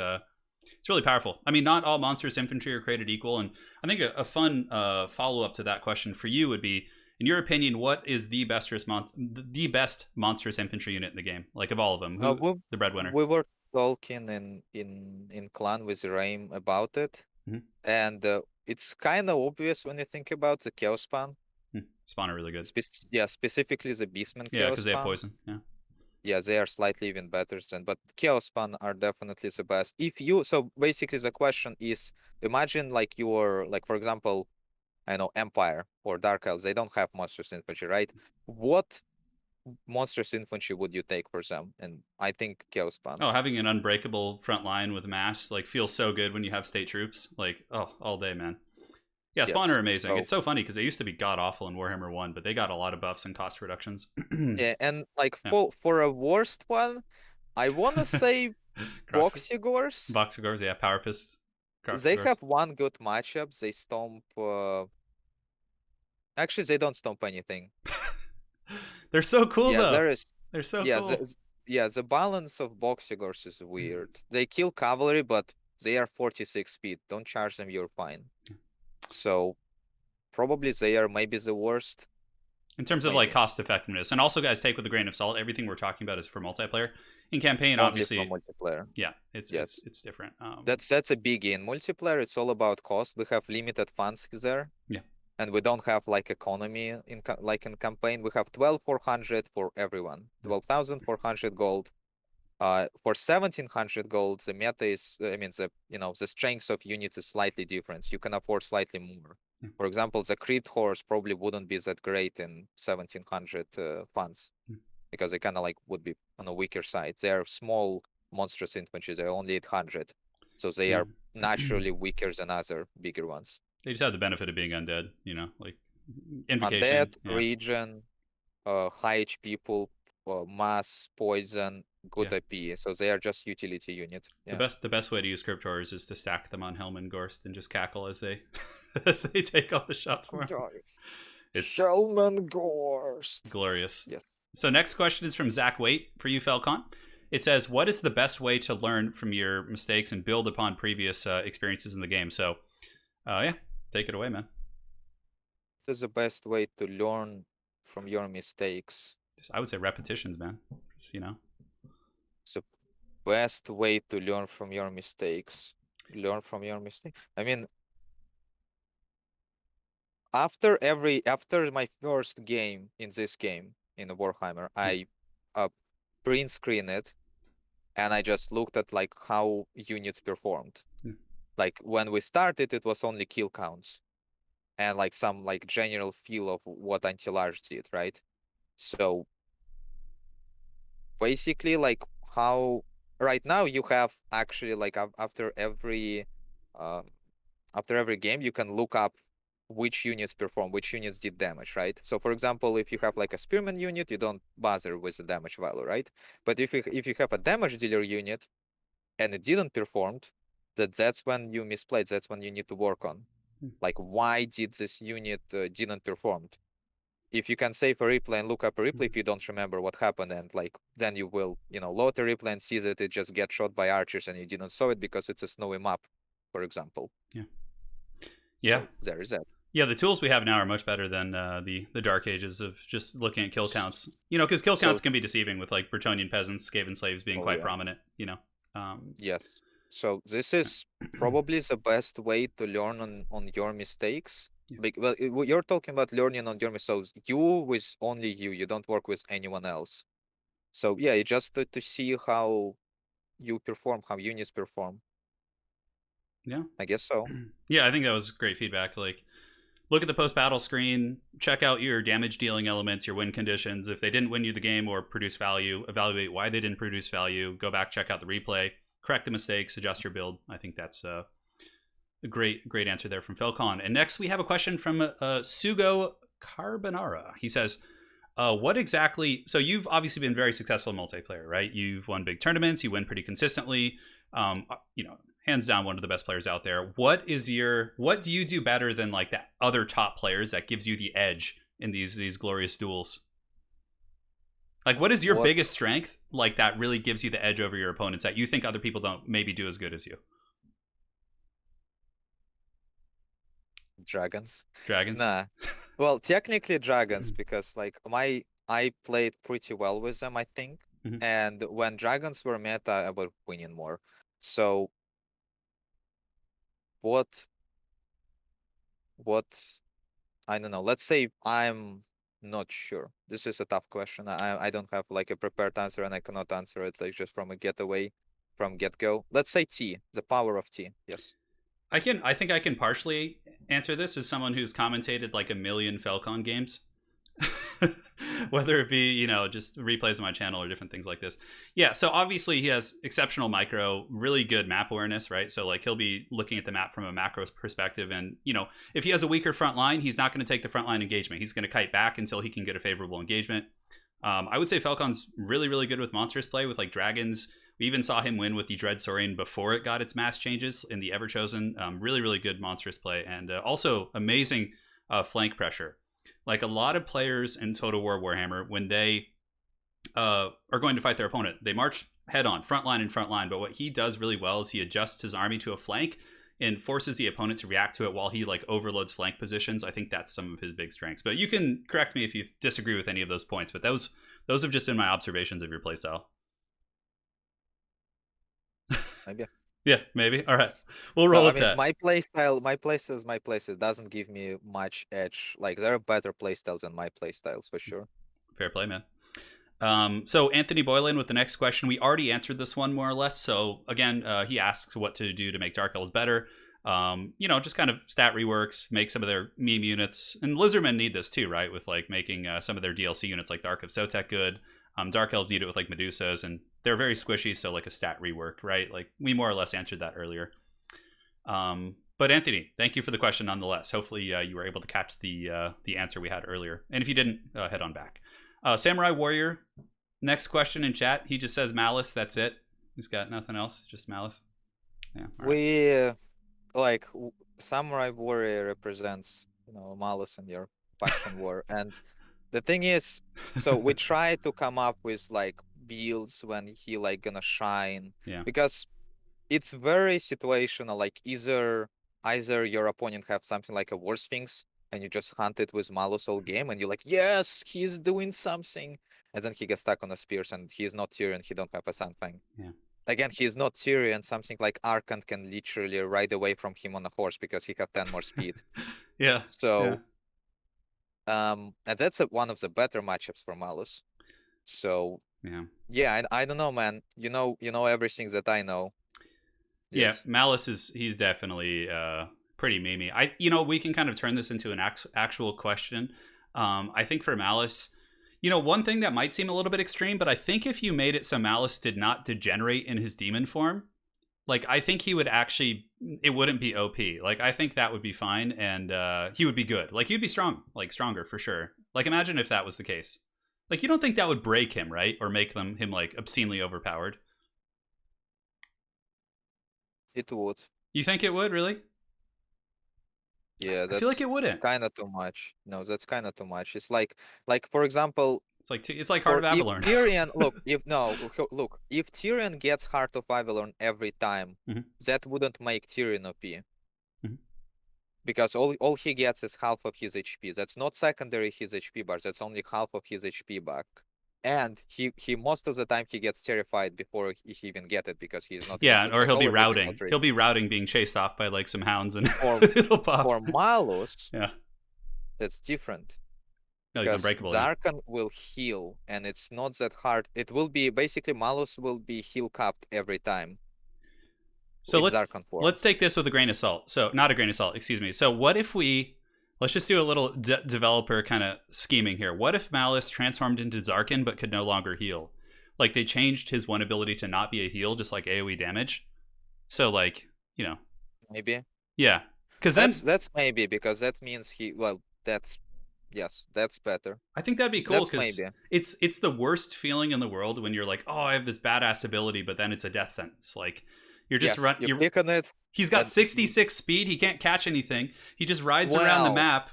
really powerful. I mean, not all monstrous infantry are created equal, and I think a fun follow up to that question for you would be, in your opinion, what is the best monstrous infantry unit in the game? Like of all of them, Uh, who we the breadwinner? we were talking in clan with Raim about it, Mm-hmm. and it's kind of obvious when you think about the Chaos Span. Spawn are really good. Yeah, specifically the Beastman Yeah, Chaos because they have Span. poison. Yeah. Yeah, they are slightly even better than, but Chaos Span are definitely the best. So basically the question is, imagine like your, like for example, I know Empire or Dark Elves, they don't have monstrous infantry, right? What monstrous infantry would you take for them? And I think Chaos Span. Oh, having an unbreakable front line with mass like feels so good when you have state troops. Like, oh, all day, man. Yeah, Spawn are Yes. amazing. So It's so funny because they used to be god awful in Warhammer 1, but they got a lot of buffs and cost reductions. yeah, and like Yeah. for a worst one, I wanna say Crocs, Boxigors. Boxigors, yeah, Power Fist, They Croxigors. have one good matchup. They stomp. Actually, they don't stomp anything. They're so cool Yeah, though. there is. They're so Yeah, cool. yeah. The balance of Boxigors is weird. They kill cavalry, but they are 46 speed. Don't charge them. You're fine. So probably they are maybe the worst. In terms of like Maybe cost effectiveness, and also guys, take with a grain of salt. Everything we're talking about is for multiplayer. In campaign, only for obviously, multiplayer. yeah, it's it's Yes, it's different. that's a biggie. In multiplayer, it's all about cost. We have limited funds there. Yeah, And we don't have like economy like in campaign. We have 12,400 for everyone, 12,400 gold. For 1,700 gold, the meta is, I mean, the strength of units is slightly different. You can afford slightly more. yeah. For example, the crit horse probably wouldn't be that great in 1,700 funds Yeah. because they kind of like would be on a weaker side. They are small monstrous infantry. They're only 800, so they Yeah. are naturally weaker than other bigger ones. They just have the benefit of being undead, like invocation. Undead, Yeah, regen, high HP pool, mass, poison, good yeah. AP. So they are just utility unit. The Yeah. best way to use Cryptors is to stack them on Helm and Gorst and just cackle as they as they take all the shots for him. It's Shelman Gorst. glorious. Yes. So next question is from Zach Waite for you, Felkon. It says, "What is the best way to learn from your mistakes and build upon previous experiences in the game?" So, yeah, take it away, man. What is the best way to learn from your mistakes? I would say repetitions, man. Just, The best way to learn from your mistakes. Learn from your mistake. I mean, after my first game in this game in Warhammer, I print screen it and I just looked at like how units performed. Like when we started, it was only kill counts and like some like general feel of what anti-large did, right? So basically, like how right now you have actually like uh, after every game you can look up which units perform, which units did damage, right? So for example, if you have like a spearman unit, you don't bother with the damage value, right? But if you have a damage dealer unit and it didn't perform, that's when you misplayed. That's when you need to work on. Like, why did this unit didn't perform? If you can save a replay and look up a replay, if you don't remember what happened, and like then you will, load the replay and see that it just gets shot by archers and you didn't saw it because it's a snowy map, for example. Yeah. So there is that. Yeah, the tools we have now are much better than the Dark Ages of just looking at kill counts. Because kill counts can be deceiving with like Bretonnian peasants, Skaven slaves being quite prominent. Yes. So this is probably the best way to learn on your mistakes. Well, you're talking about learning on your mistakes. You with only you. You don't work with anyone else. So yeah, you just to see how you perform, how units perform. Yeah, I guess so. Yeah, I think that was great feedback. Like, look at the post-battle screen, check out your damage dealing elements, your win conditions. If they didn't win you the game or produce value, evaluate why they didn't produce value. Go back, check out the replay, correct the mistakes, adjust your build. I think that's a great answer there from Felkon. And next we have a question from Sugo Carbonara. He says, what exactly... So you've obviously been very successful in multiplayer, right? You've won big tournaments. You win pretty consistently. Hands down one of the best players out there. What do you do better than like that other top players that gives you the edge in these glorious duels? Like, what is your biggest strength like that really gives you the edge over your opponents that you think other people don't maybe do as good as you? Dragons. Dragons? Nah. Well, technically dragons, because like I played pretty well with them, I think. Mm-hmm. And when dragons were meta, I was winning more. So what I don't know. Let's say I'm not sure. This is a tough question. I don't have like a prepared answer and I cannot answer it like just from a get-go. Let's say T, the power of T. Yes. I think I can partially answer this as someone who's commentated like a million Felkon games. Whether it be, just replays on my channel or different things like this. Yeah, so obviously he has exceptional micro, really good map awareness, right? So like he'll be looking at the map from a macro perspective, and if he has a weaker front line, he's not going to take the front line engagement. He's going to kite back until he can get a favorable engagement. I would say Felkon's really, really good with monstrous play with like dragons. We even saw him win with the Dread Saurian before it got its mass changes in the Everchosen. Really, really good monstrous play, and also amazing flank pressure. Like a lot of players in Total War Warhammer, when they are going to fight their opponent, they march head on, front line and front line. But what he does really well is he adjusts his army to a flank and forces the opponent to react to it while he like overloads flank positions. I think that's some of his big strengths. But you can correct me if you disagree with any of those points. But those have just been my observations of your playstyle. Maybe. Yeah, maybe. All right, we'll roll with that. My playstyle doesn't give me much edge. Like there are better playstyles than my playstyles for sure. Fair play, man. So Anthony Boylan with the next question. We already answered this one more or less. So again, he asks what to do to make Dark Elves better. Just kind of stat reworks, make some of their meme units, and Lizardmen need this too, right? With like making some of their DLC units like Dark of Sotek good. Dark Elves need it with like Medusas, and they're very squishy, so like a stat rework, right? Like we more or less answered that earlier. But Anthony, thank you for the question nonetheless. Hopefully you were able to catch the answer we had earlier. And if you didn't, head on back. Samurai Warrior, next question in chat. He just says Malice, that's it. He's got nothing else, just Malice. Yeah. Right. Samurai Warrior represents, Malice in your faction war. And the thing is, so we try to come up with like builds when he like gonna shine, Yeah. because it's very situational. Like either your opponent have something like a worse things, and you just hunt it with Malus all game, and you're like, yes, he's doing something, and then he gets stuck on a spears, and he's not Tyrion, he don't have a something. Yeah. Again, he's not Tyrion. Something like Arkant can literally ride away from him on a horse because he have 10 more speed. Yeah. So, and that's one of the better matchups for Malus. So, Yeah. yeah, I don't know, man. You know everything that I know. Yeah. Yes. Malice he's definitely pretty memey. We can kind of turn this into an actual question. I think for Malice, one thing that might seem a little bit extreme, but I think if you made it so Malice did not degenerate in his demon form, like, I think he would actually, it wouldn't be OP. Like, I think that would be fine, and he would be good. Like, he'd be strong, like, stronger for sure. Like, imagine if that was the case. Like, you don't think that would break him, right? Or make him, like, obscenely overpowered? It would. You think it would, really? Yeah, I feel like that's it wouldn't. kind of too much. No, that's kind of too much. It's like for example, It's like Heart for of if Avalon. Tyrion, look, if Tyrion gets Heart of Avalon every time, Mhm. that wouldn't make Tyrion OP. Mhm. Because all he gets is half of his HP. That's not secondary his HP bar. That's only half of his HP back. And he most of the time he gets terrified before he even get it because he's not Yeah, used to or the he'll be lower routing. difficulty. He'll be routing, being chased off by, like, some hounds, and For it'll pop. for Malus, Yeah. that's different. No, he's Because unbreakable. Yeah. Zarkan will heal, and it's not that hard. It will be basically Malus will be heal capped every time. So In Zarkan form. let's take this with a grain of salt. So, not a grain of salt, excuse me. So what if let's just do a little developer kind of scheming here. What if Malice transformed into Zarkan but could no longer heal? Like, they changed his one ability to not be a heal, just like AoE damage. So, like, Maybe. yeah, because then That's maybe, because that means that's better. I think that'd be cool, That's because maybe. it's the worst feeling in the world when you're like, oh, I have this badass ability, but then it's a death sentence. Like, you're just Yes, you click on it. He's got and 66 speed. He can't catch anything. He just rides around the Well, map.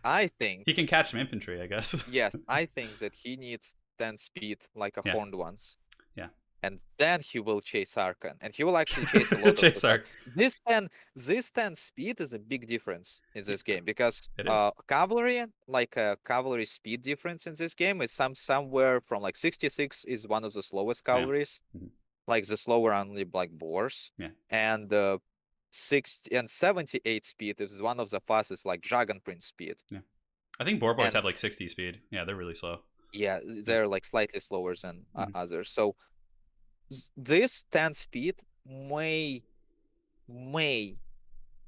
I think He can catch some infantry, I guess. yes, I think that he needs 10 speed like a Yeah. horned ones. Yeah. And then he will chase Arkan. And he will actually chase a lot Chase of Ark. This 10 speed is a big difference in this game, because It is. cavalry, like a cavalry speed difference in this game is somewhere from like 66 is one of the slowest cavalries. Mhm. Like the slower only like boars. Yeah. And 60 and 78 speed is one of the fastest, like Dragon Prince speed. Yeah. I think boar boys And have like 60 speed. Yeah, they're really slow. yeah, they're like slightly slower than Mhm. others. So this 10 speed may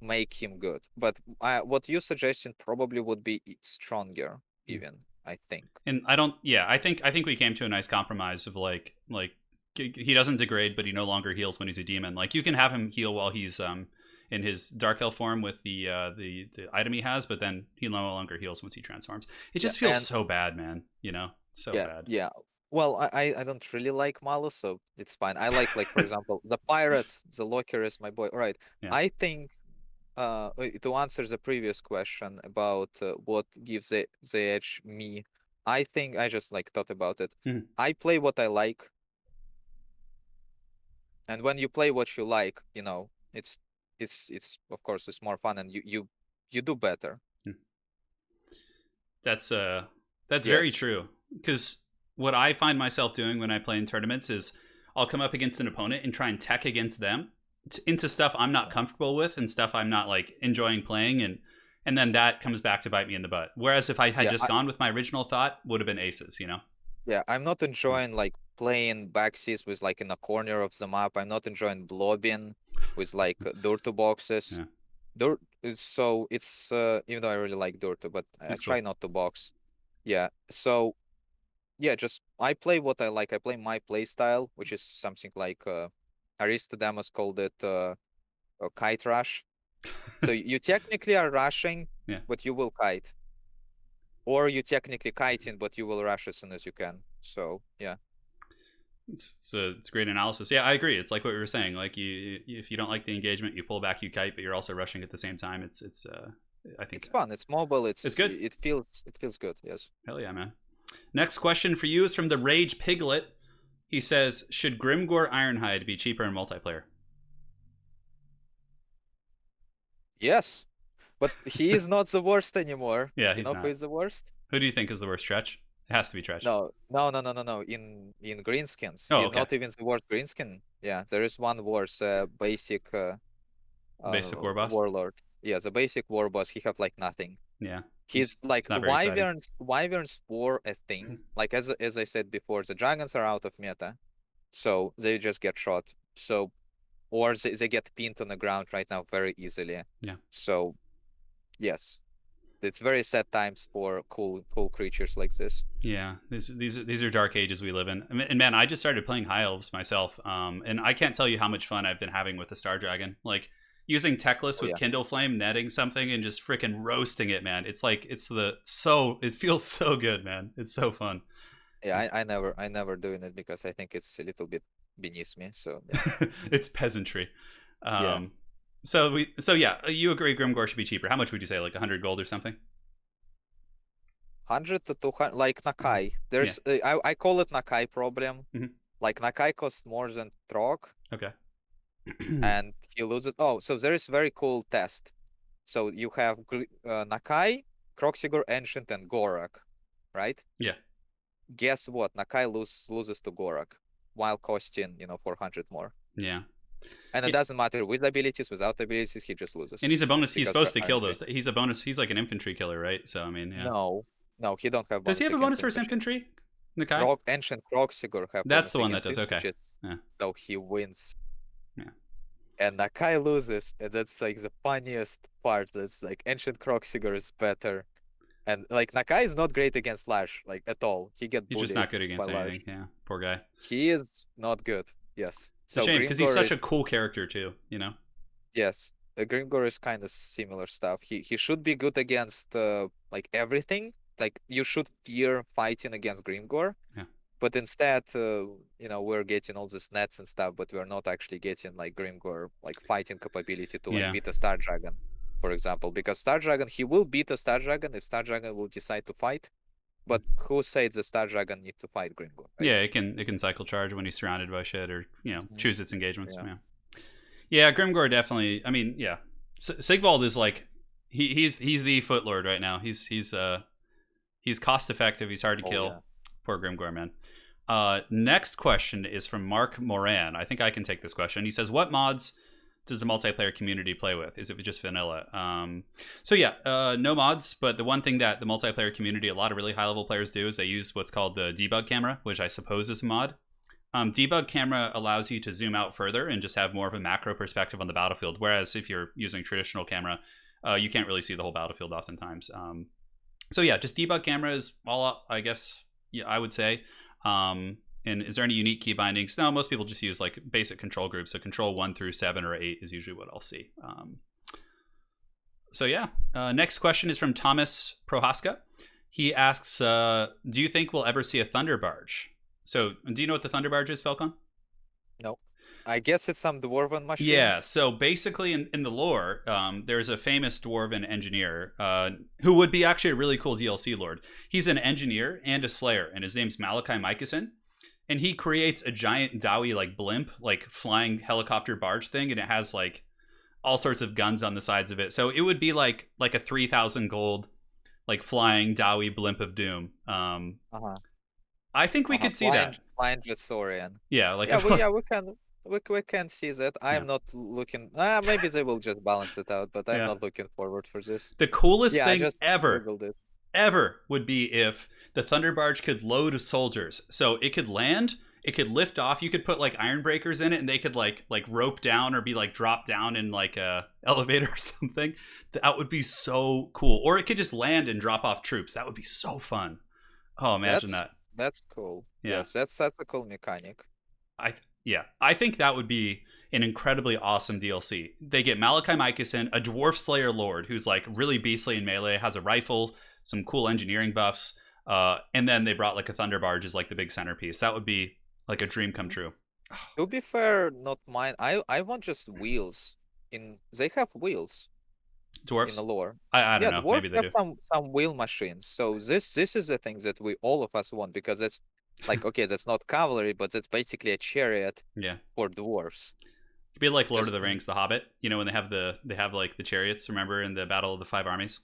make him good, but what you suggestion probably would be stronger, even, I think. And I don't. Yeah, I think we came to a nice compromise of like he doesn't degrade, but he no longer heals when he's a demon. Like, you can have him heal while he's in his dark elf form with the item he has, but then he no longer heals once he transforms. It just feels so bad, man. So bad. Yeah. Well, I don't really like Malus, so it's fine. I like for example, the pirate, the Locker is my boy. All right. Yeah. I think to answer the previous question about what gives the edge me, I think I just like thought about it. Mhm. I play what I like. And when you play what you like, it's of course it's more fun, and you do better. That's very true. Because what I find myself doing when I play in tournaments is I'll come up against an opponent and try and tech against them into stuff I'm not comfortable with and stuff I'm not like enjoying playing, and then that comes back to bite me in the butt. Whereas if I had just gone with my original thought, would have been aces, Yeah, I'm not enjoying like playing backseas with like in a corner of the map. I'm not enjoying blobbing with like Durtu boxes. Yeah. So it's even though I really like Durtu, but I It's try cool. not to box. Yeah. So yeah, just I play what I like. I play my play style, which is something like Aristodemus called it a kite rush. So you technically are rushing, Yeah. but you will kite. Or you technically kiting, but you will rush as soon as you can. So yeah. It's great analysis. Yeah, I agree. It's like what we were saying. Like, if you don't like the engagement, you pull back, you kite, but you're also rushing at the same time. I think It's fun. It's mobile. It's good. It feels good. Yes. Hell yeah, man. Next question for you is from the Rage Piglet. He says, should Grimgor Ironhide be cheaper in multiplayer? Yes, but he is not the worst anymore. Yeah, You he's know who not. is the worst? Who do you think is the worst? Tretch? It has to be Tretch. No. In greenskins, Oh, he's okay. not even the worst greenskin. Yeah, there is one worse basic Basic war boss. warlord. Yeah, the basic war boss. He have like nothing. Yeah, He's like not very exciting. wyverns were a thing. Like as I said before, the dragons are out of meta, so they just get shot. So or they get pinned on the ground right now very easily. Yeah. So yes, it's very sad times for cool creatures like this. Yeah, these are dark ages we live in. And man, I just started playing High Elves myself, and I can't tell you how much fun I've been having with the Star Dragon. Like using Techless with Kindle Flame, netting something, and just freaking roasting it, man. It's like it feels so good, man. It's so fun. Yeah, I never doing it because I think it's a little bit beneath me. So yeah. It's peasantry. So yeah, you agree Grimgor should be cheaper. How much would you say? Like 100 gold or something? 100 to 200, like Nakai. There's I call it Nakai problem. Like Nakai costs more than Trog. Okay. And he loses. Oh, so there is very cool test. So you have Nakai, Kroxigor, Ancient, and Gorak, right? Yeah. Guess what? Nakai loses to Gorak while costing 400 more. Yeah. And it doesn't matter with abilities, without abilities, he just loses. And he's a bonus. He's supposed to kill those. He's a bonus. He's like an infantry killer, right? So I mean, yeah. No, he don't have. Does he have a bonus for his infantry? Nakai? Ancient Kroxigor have. That's the one that does. Okay. Yeah. So he wins. Yeah. And Nakai loses, and that's like the funniest part. That's like Ancient Kroxigor is better. And like Nakai is not great against Lash, like at all. He's just not good against anything. Yeah, poor guy. He is not good. Yes. It's a shame because he's such a cool character too. Yes, the Grimgor is kind of similar stuff. He should be good against like everything. Like you should fear fighting against Grimgor. Yeah. But instead, we're getting all these nets and stuff, but we're not actually getting like Grimgor like fighting capability to like beat a Star Dragon, for example. Because Star Dragon, he will beat a Star Dragon if Star Dragon will decide to fight. But who said the Star Dragon need to fight Grimgor? Right? Yeah, it can cycle charge when he's surrounded by shit, or choose its engagements. Yeah, Grimgor definitely. I mean, yeah, Sigvald is like he's the Footlord right now. He's cost effective. He's hard to kill. Yeah. Poor Grimgor, man. Next question is from Mark Moran. I think I can take this question. He says, what mods does the multiplayer community play with? Is it just vanilla? No mods, but the one thing that the multiplayer community, a lot of really high level players do is they use what's called the debug camera, which I suppose is a mod. Debug camera allows you to zoom out further and just have more of a macro perspective on the battlefield, whereas if you're using traditional camera, you can't really see the whole battlefield oftentimes. Just debug camera is all, I guess, I would say. And is there any unique key bindings? No, most people just use like basic control groups. So control 1 through 7 or 8 is usually what I'll see. Next question is from Thomas Prohaska. He asks, do you think we'll ever see a Thunder Barge? So do you know what the Thunder Barge is, Felkon? No. I guess it's some dwarven machine. Yeah, so basically in the lore, there's a famous dwarven engineer who would be actually a really cool DLC lord. He's an engineer and a slayer, and his name's Malachi Mykosin. And he creates a giant Dowie like blimp, like flying helicopter barge thing, and it has like all sorts of guns on the sides of it. So it would be like a 3,000 gold like flying Dowie blimp of doom. I think we could see that. Flying Jetsorian. Yeah, like we can see that. I'm not looking. Maybe they will just balance it out, but I'm not looking forward for this. The coolest thing ever would be if the Thunder Barge could load soldiers. So it could land, it could lift off. You could put like iron breakers in it, and they could like rope down or be like dropped down in like a elevator or something. That would be so cool. Or it could just land and drop off troops. That would be so fun. Oh, imagine that. That's cool. Yeah. Yes, that's a cool mechanic. I think that would be an incredibly awesome DLC. They get Malachi Mykosin, a Dwarf Slayer Lord who's like really beastly in melee, has a rifle, some cool engineering buffs, and then they brought like a Thunder Barge as like the big centerpiece. That would be like a dream come true. To be fair, not mine. I want just wheels. They have wheels. Dwarves in the lore. I don't know. Dwarves Maybe they have some wheel machines. So this is the thing that we all of us want because Like, okay, that's not cavalry, but that's basically a chariot Yeah. for dwarves. It'd be like Lord of Just the Rings, The Hobbit. You know, when they have like the chariots. Remember in the Battle of the Five Armies?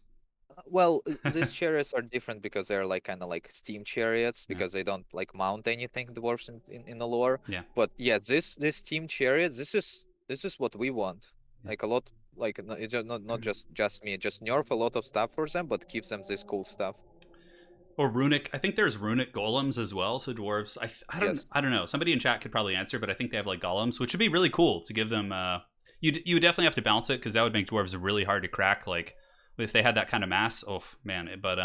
well, these chariots are different because they're like kind of like steam chariots Yeah. because they don't like mount anything dwarves in the lore. Yeah. But yeah, this steam chariots, this is what we want. Yeah. Like a lot, like it's not just me, just nerf a lot of stuff for them, but gives them this cool stuff. Or runic. I think there's runic golems as well. So dwarves. Yes. I don't know. Somebody in chat could probably answer, but I think they have like golems, which would be really cool to give them. You would definitely have to balance it because that would make dwarves really hard to crack. Like if they had that kind of mass. Oh man. But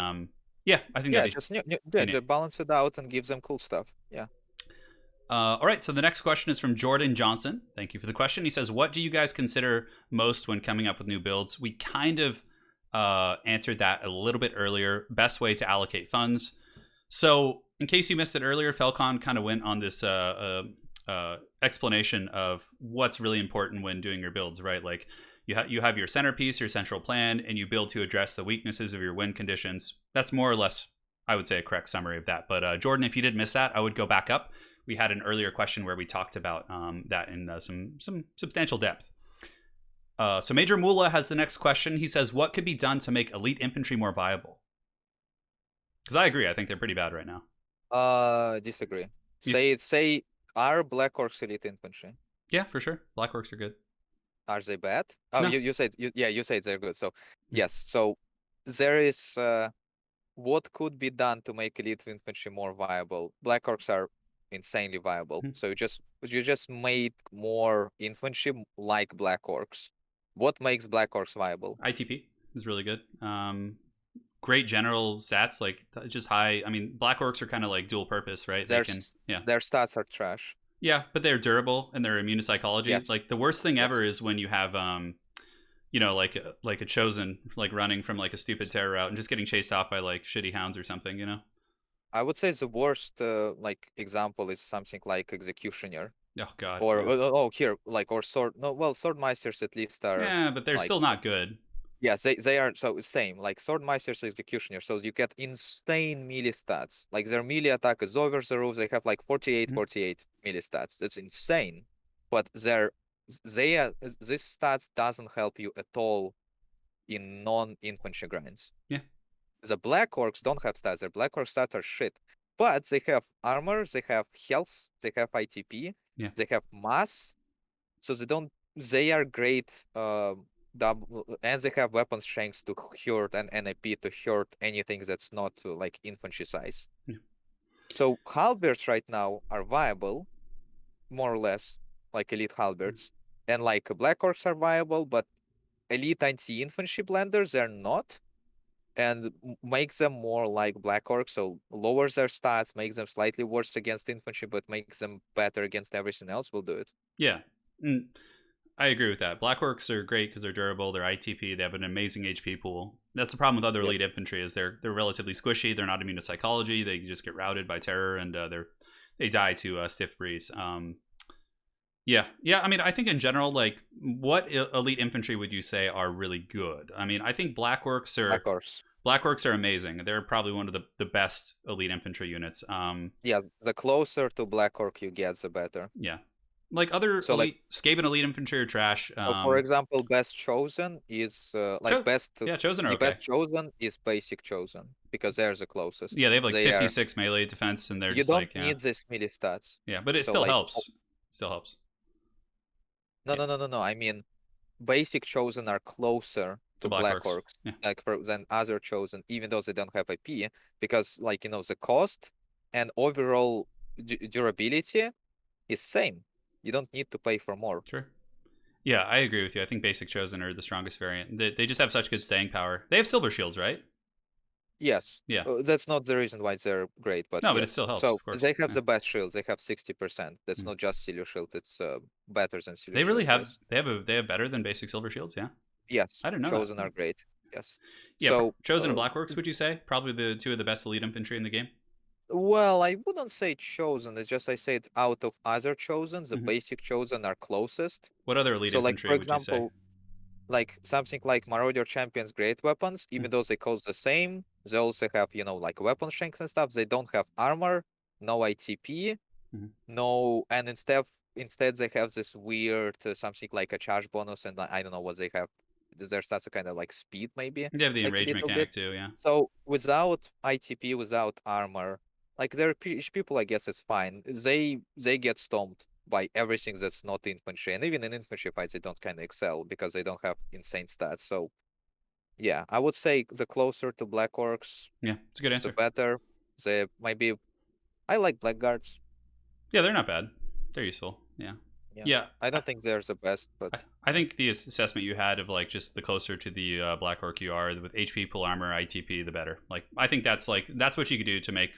yeah, I think Yeah, that'd just be neat. just balance it out and give them cool stuff. Yeah. All right, so the next question is from Jordan Johnson. Thank you for the question. He says, "What do you guys consider most when coming up with new builds?" We kind of answered that a little bit earlier. Best way to allocate funds. So, in case you missed it earlier, Felkon kind of went on this explanation of what's really important when doing your builds, right? Like you have your centerpiece, your central plan, and you build to address the weaknesses of your win conditions. That's more or less, I would say, a correct summary of that. But Jordan, if you did miss that, I would go back up. We had an earlier question where we talked about that in some substantial depth. So Major Mula has the next question. He says, "What could be done to make elite infantry more viable?" Because I agree, I think they're pretty bad right now. Disagree. You- Say are Black Orcs elite infantry? Yeah, for sure. Black Orcs are good. Are they bad? Oh, No. you said they're good. So Yeah. yes. So there is what could be done to make elite infantry more viable. Black Orcs are insanely viable. Mhm. So you just made more infantry like Black Orcs. What makes Black Orcs viable? ITP is really good. Great general stats, like just high. I mean, Black Orcs are kind of like dual purpose, right? They Their can, yeah. their stats are trash. Yeah, but they're durable and they're immune to psychology. Yes. Like the worst thing ever Yes. is when you have you know, like a chosen like running from like a stupid terror route and just getting chased off by like shitty hounds or something, you know? I would say the worst like example is something like Executioner. Oh god. Or Yeah. here like or sword no well Swordmeisters at least are Yeah, but they're like still not good. yes they are so same like Swordmeisters Executioner, so you get insane melee stats, like their melee attack is over the roof. They have like 48 Mhm. 48 melee stats. That's insane, but they are this stats doesn't help you at all in non-infantry grinds. Yeah. The Black Orcs don't have stats. Their Black Orc stats are shit, but they have armor, they have health, they have ITP, Yeah. they have mass, so they don't. They are great. Double, and they have weapon strengths to hurt and NAP to hurt anything that's not like infantry size. Yeah. So halberds right now are viable, more or less, like elite halberds, and like Black Orcs are viable, but elite anti-infantry blenders they're not, and makes them more like Black Orcs, so lowers their stats, makes them slightly worse against infantry, but makes them better against everything else. Will do it. Yeah. Mm, I agree with that. Black Orcs are great because they're durable, they're ITP, they have an amazing HP pool. That's the problem with other Yep. elite infantry is they're relatively squishy, they're not immune to psychology, they just get routed by terror and they die to stiff breeze. Yeah. I mean, I think in general, like, what elite infantry would you say are really good? I mean, I think Black Orcs Black Orcs. are amazing. They're probably one of the best elite infantry units. Yeah, the closer to Black Orc you get, the better. Yeah. Like other So like, elite Skaven elite infantry are trash. so for example, best chosen is Chosen are the okay. best chosen is basic chosen because they're the closest. Yeah, they have like They are 56 melee defense, and they're you just don't like need this melee stats. yeah, but it So still like helps. Still helps. no Yeah. no no no no. I mean, basic chosen are closer To to Black Black Orcs. Orcs Yeah. like than other chosen, even though they don't have IP, because like the cost and overall durability is same. You don't need to pay for more. Sure. Yeah, I agree with you. I think basic chosen are the strongest variant. They just have such good staying power. They have silver shields, right? Yes. Yeah. That's not the reason why they're great, but No, but it yes. still helps, So of course. they have Yeah. the best shield. They have 60%. That's Mm. not just Silver Shield. It's better than Silver They really Shield. have Yes. they have better than basic silver shields. Yeah. Yes. I didn't know Chosen that. are great. Yes. Yeah, So chosen and Black Orcs. Would you say probably the two of the best elite infantry in the game? well, I wouldn't say chosen. It's just I said out of other chosen, the Mhm. basic chosen are closest. What other elite So like infantry for would you say? example, like something like Marauder Champions great weapons, Hmm. even though they cost the same, they also have like weapon strength and stuff. They don't have armor, no ITP, Mhm. no, and instead they have this weird something like a charge bonus, and I don't know what they have. Their stats are kind of like speed, maybe They have the like a enrage little bit. mechanic too, yeah. So without ITP, without armor, like their people, I guess is fine. They get stomped by everything that's not infantry, and even in infantry fights, they don't kind of excel because they don't have insane stats. So yeah, I would say the closer to Black Orcs, Yeah, it's a good the answer. better. They might be. I like Blackguards. Yeah, they're not bad. They're useful. Yeah. Yeah, Yeah. I don't think they're the best, but I think the assessment you had of like just the closer to the Black Orc you are with HP, pull armor, ITP, the better. Like I think that's what you could do to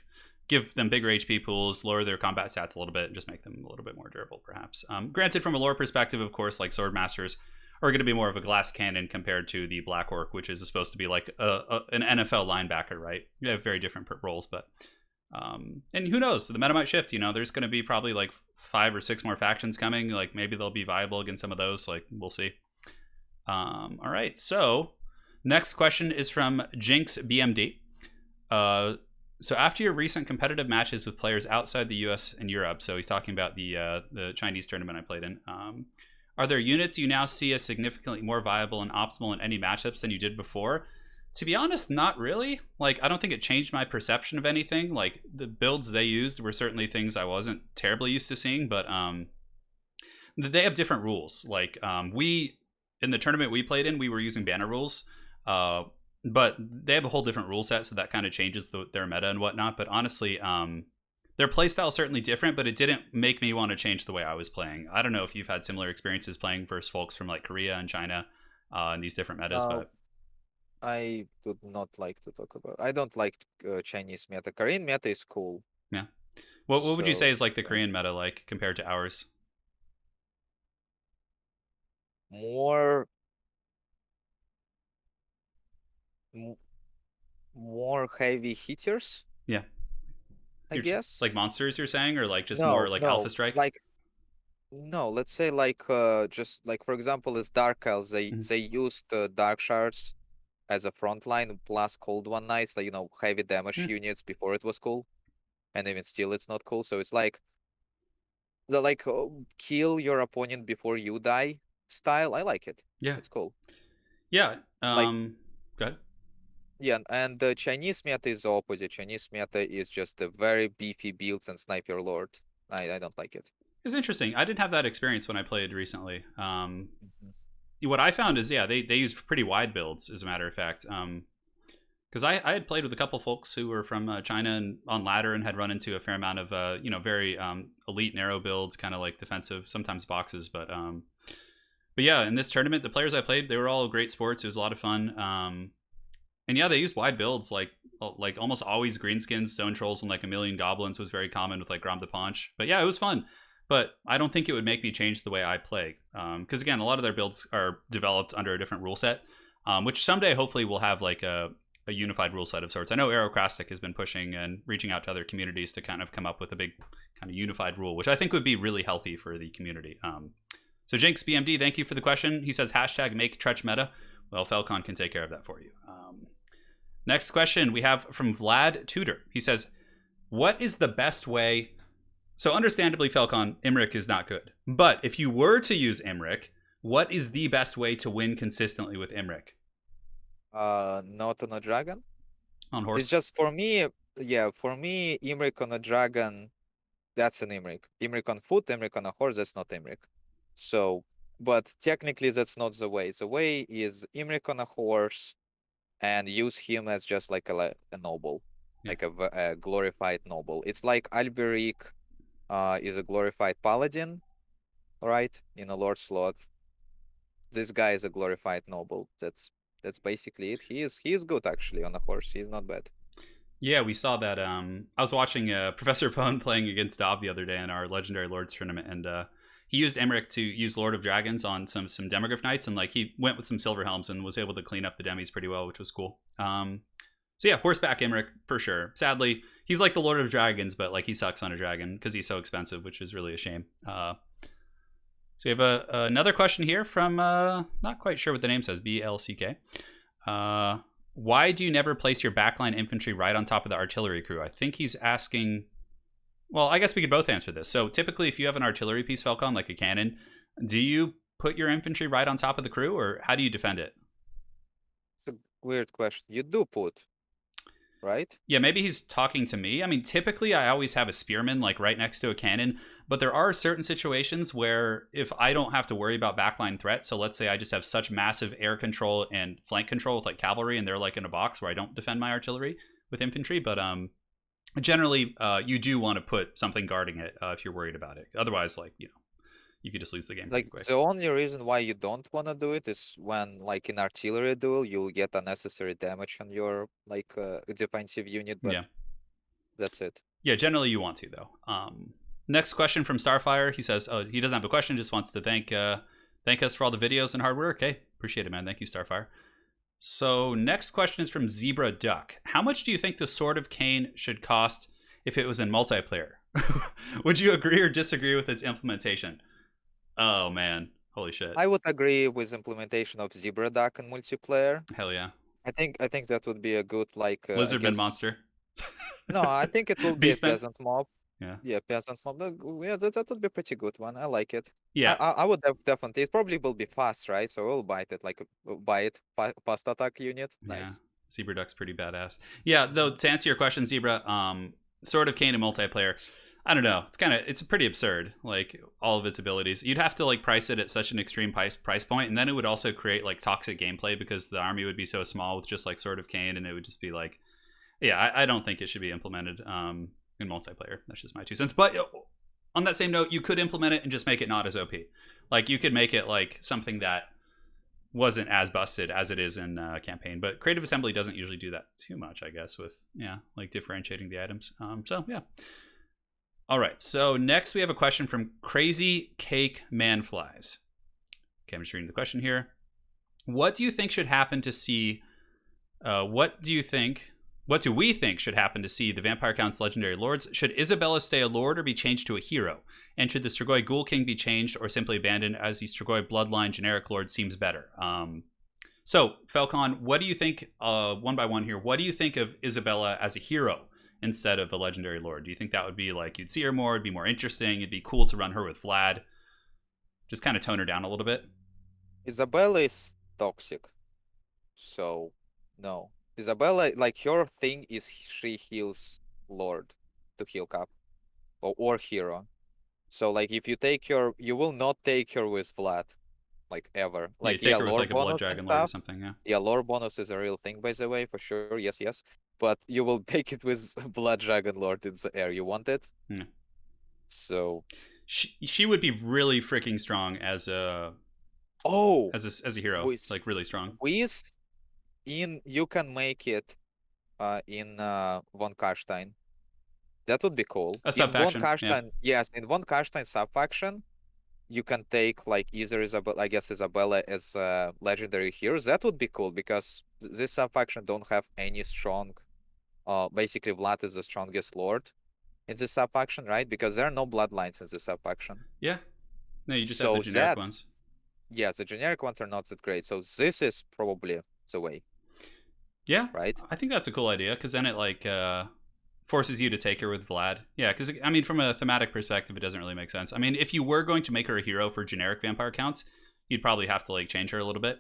give them bigger HP pools, lower their combat stats a little bit, and just make them a little bit more durable, perhaps. Granted, from a lore perspective, of course, like Sword Masters are going to be more of a glass cannon compared to the Black Orc, which is supposed to be like an NFL linebacker, right? They have very different roles, but and who knows? The meta might shift. There's going to be probably like 5 or 6 more factions coming. Like maybe they'll be viable against some of those. Like we'll see. All right. So next question is from Jinx BMD. So after your recent competitive matches with players outside the U.S. and Europe, so he's talking about the Chinese tournament I played in. Are there units you now see as significantly more viable and optimal in any matchups than you did before? To be honest, not really. Like, I don't think it changed my perception of anything. Like, the builds they used were certainly things I wasn't terribly used to seeing, but they have different rules. Like, in the tournament we played in, we were using banner rules, but they have a whole different rule set, so that kind of changes their meta and whatnot. But honestly, their playstyle is certainly different, but it didn't make me want to change the way I was playing. I don't know if you've had similar experiences playing versus folks from like Korea and China in these different metas, but I would not like to talk about. I don't like Chinese meta. Korean meta is cool. yeah. What would you say So is like the Korean meta like compared to ours? more more heavy hitters, Yeah. I guess. Like monsters you're saying, or like just more No, like Alpha no, Strike? like no. Let's say like just like for example, as Dark Elves, Mhm. they used Dark Shards as a front line plus Cold One Knights, like heavy damage Yeah. units before it was cool, and even still it's not cool. So it's like the kill your opponent before you die style. I like it. Yeah. It's cool. Yeah. Like Go ahead. yeah, and the Chinese meta is the opposite. Chinese meta is just a very beefy builds and sniper lord. I don't like it. It's interesting. I didn't have that experience when I played recently. Mhm. What I found is, yeah, they use pretty wide builds, as a matter of fact. Because I had played with a couple folks who were from China and on ladder and had run into a fair amount of very elite narrow builds, kind of like defensive, sometimes boxes. But yeah, in this tournament, the players I played, they were all great sports. It was a lot of fun. And yeah, they used wide builds, like almost always greenskins, stone trolls, and like a million goblins was very common with like Grom de Ponch. But yeah, it was fun. But I don't think it would make me change the way I play. Because again, a lot of their builds are developed under a different rule set, which someday hopefully we'll have like a unified rule set of sorts. I know Aerocrastic has been pushing and reaching out to other communities to kind of come up with a big kind of unified rule, which I think would be really healthy for the community. So Jinx BMD, thank you for the question. He says hashtag make Tretch meta. Well, Felkon can take care of that for you. Next question we have from Vlad Tudor. He says, what is the best way? So understandably, Felkon, Imrick is not good. But if you were to use Imrick, what is the best way to win consistently with Imrick? Not on a dragon. On It's horse? just for me, yeah, for me, Imric on a dragon, that's an Imric. Imric on foot, Imric on a horse, that's not Imric. So, but technically that's not the way. The way is Imric on a horse and use him as just like a noble, Yeah. like a glorified noble. It's like Alberic is a glorified paladin, right? In a lord slot. This guy is a glorified noble. That's basically it. He is good actually on a horse. He's not bad. Yeah, we saw that. I was watching Professor Pone playing against Dov the other day in our Legendary Lords tournament, and he used Emmerich to use Lord of Dragons on some Demograph Knights, and like he went with some Silver Helms and was able to clean up the demis pretty well, which was cool. So yeah, horseback Emmerich for sure. Sadly, he's like the Lord of Dragons, but like he sucks on a dragon because he's so expensive, which is really a shame. So we have another question here from not quite sure what the name says, BLCK. Why do you never place your backline infantry right on top of the artillery crew? I think he's asking Well, I guess we could both answer this. So typically, if you have an artillery piece, Felkon, like a cannon, do you put your infantry right on top of the crew, or how do you defend it? It's a weird question. You do put, right? Yeah, maybe he's talking to me. I mean, typically, I always have a spearman like right next to a cannon, but there are certain situations where if I don't have to worry about backline threat, so let's say I just have such massive air control and flank control with like cavalry, and they're like in a box where I don't defend my artillery with infantry, but generally, you do want to put something guarding it if you're worried about it. Otherwise, like you could just lose the game pretty Like quick. the only reason why you don't want to do it is when, like in artillery duel, you'll get unnecessary damage on your like defensive unit, but Yeah, that's it. yeah. Generally, you want to though. Next question from Starfire. He says, "Oh, he doesn't have a question. Just wants to thank us for all the videos and hard work. Hey, appreciate it, man. Thank you, Starfire." So next question is from Zebra Duck. How much do you think the Sword of Cain should cost if it was in multiplayer? Would you agree or disagree with its implementation? Oh man, holy shit! I would agree with implementation of Zebra Duck in multiplayer. Hell yeah, I think that would be a good like I Lizardman guess monster, no, I think it will be a Beastman. peasant mob. Yeah, Yeah, peasant mob. Yeah, that would be a pretty good one. I like it. yeah, I would definitely. It probably will be fast, right? So we'll bite it like fast attack unit. yeah. Nice. Zebra Duck's pretty badass. Yeah, though to answer your question, Zebra, Sword of Cain in multiplayer. I don't know. It's pretty absurd. Like all of its abilities, you'd have to like price it at such an extreme price point, and then it would also create like toxic gameplay because the army would be so small with just like Sword of Cain, and it would just be like, yeah, I don't think it should be implemented in multiplayer. That's just my 2 cents. But on that same note, you could implement it and just make it not as OP. Like you could make it like something that wasn't as busted as it is in campaign. But Creative Assembly doesn't usually do that too much, I guess, with like differentiating the items. So yeah. All right. So next we have a question from Crazy Cake Manflies. Okay, I'm just reading the question here. What do you think should happen to see? What do we think should happen to see the Vampire Count's legendary lords? Should Isabella stay a lord or be changed to a hero? And should the Strigoi Ghoul King be changed or simply abandoned as the Strigoi Bloodline generic lord seems better? So, Felkon, what do you think, one by one here, what do you think of Isabella as a hero instead of a legendary lord? Do you think that would be like, you'd see her more, it'd be more interesting, it'd be cool to run her with Vlad? Just kind of tone her down a little bit? Isabella is toxic, so no. Isabella, like her thing is she heals Lord to heal Cap or hero. So like if you take her, you will not take her with Vlad, like ever. Yeah, you Like take yeah, her with lore like a Blood bonus and Dragon Lord or stuff. something, yeah. Yeah, lore bonus is a real thing, by the way, for sure. Yes, yes. But you will take it with Blood Dragon Lord in the air. You want it? Yeah. So She would be really freaking strong as a oh, as a hero, with like really strong. with you can make it in von Karstein. That would be cool. A In von sub-faction, yeah. Karstein, yes, in von Karstein sub-faction, you can take like either Isabella, I guess Isabella as legendary heroes. That would be cool because this sub-faction don't have any strong. Basically Vlad is the strongest lord in this sub-faction, right? Because there are no bloodlines in this sub-faction. Yeah. No, you just have So the generic that, ones. yeah, the generic ones are not that great. So this is probably the way, Yeah, right? I think that's a cool idea because then it like forces you to take her with Vlad. Yeah, because I mean, from a thematic perspective, it doesn't really make sense. I mean, if you were going to make her a hero for generic vampire counts, you'd probably have to like change her a little bit.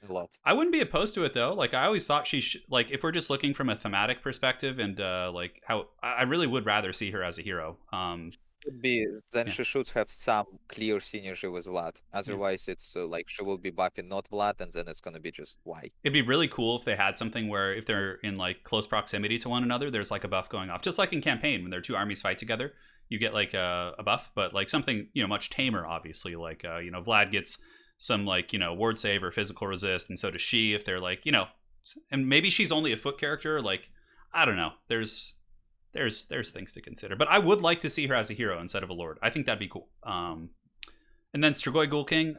A lot. I wouldn't be opposed to it though. Like I always thought like if we're just looking from a thematic perspective and like how I really would rather see her as a hero. Could be then Yeah. she should have some clear synergy with Vlad. Otherwise, it's like she will be buffing not Vlad, and then it's gonna be just why. It'd be really cool if they had something where if they're in like close proximity to one another, there's like a buff going off, just like in campaign when their two armies fight together, you get like a buff, but like something much tamer, obviously. Like Vlad gets some like ward save or physical resist, and so does she. If they're like and maybe she's only a foot character. Like I don't know. There's things to consider, but I would like to see her as a hero instead of a lord. I think that'd be cool. And then Strigoi Ghoul King.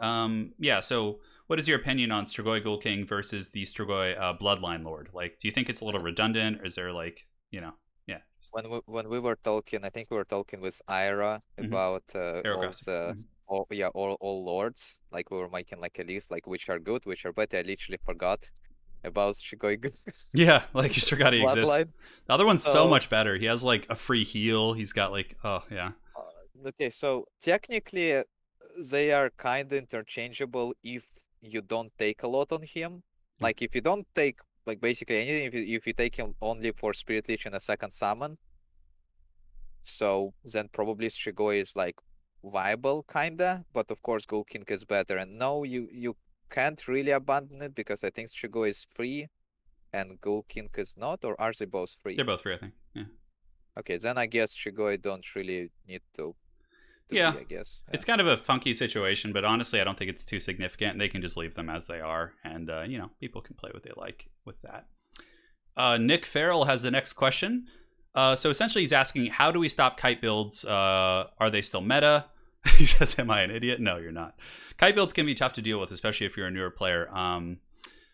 Yeah. So, what is your opinion on Strigoi Ghoul King versus the Strigoi Bloodline Lord? Like, do you think it's a little redundant, or is there like, yeah? When we were talking, I think we were talking with Ira about Arrowcross. all lords. Like we were making like a list, like which are good, which are bad. I literally forgot. about Shigoi Yeah, like you forgot he exists. Bloodline. The other one's so So much better. He has like a free heal. He's got like, oh yeah. okay, so technically they are kind of interchangeable if you don't take a lot on him. Yeah. Like if you don't take like basically anything, if you take him only for Spirit Leech and a second summon, so then probably Shigoi is like viable kinda, but of course Ghoul King is better. And no, you can't really abandon it because I think Shigoi is free and Ghoul King is not, or are they both free? They're both free, I think. Yeah. Okay, then I guess Shigoi don't really need to Yeah. be, I guess. Yeah. It's kind of a funky situation, but honestly, I don't think it's too significant. They can just leave them as they are, and people can play what they like with that. Nick Farrell has the next question. So essentially, he's asking, how do we stop kite builds? Are they still meta? He says, "Am I an idiot?" No, you're not. Kite builds can be tough to deal with, especially if you're a newer player.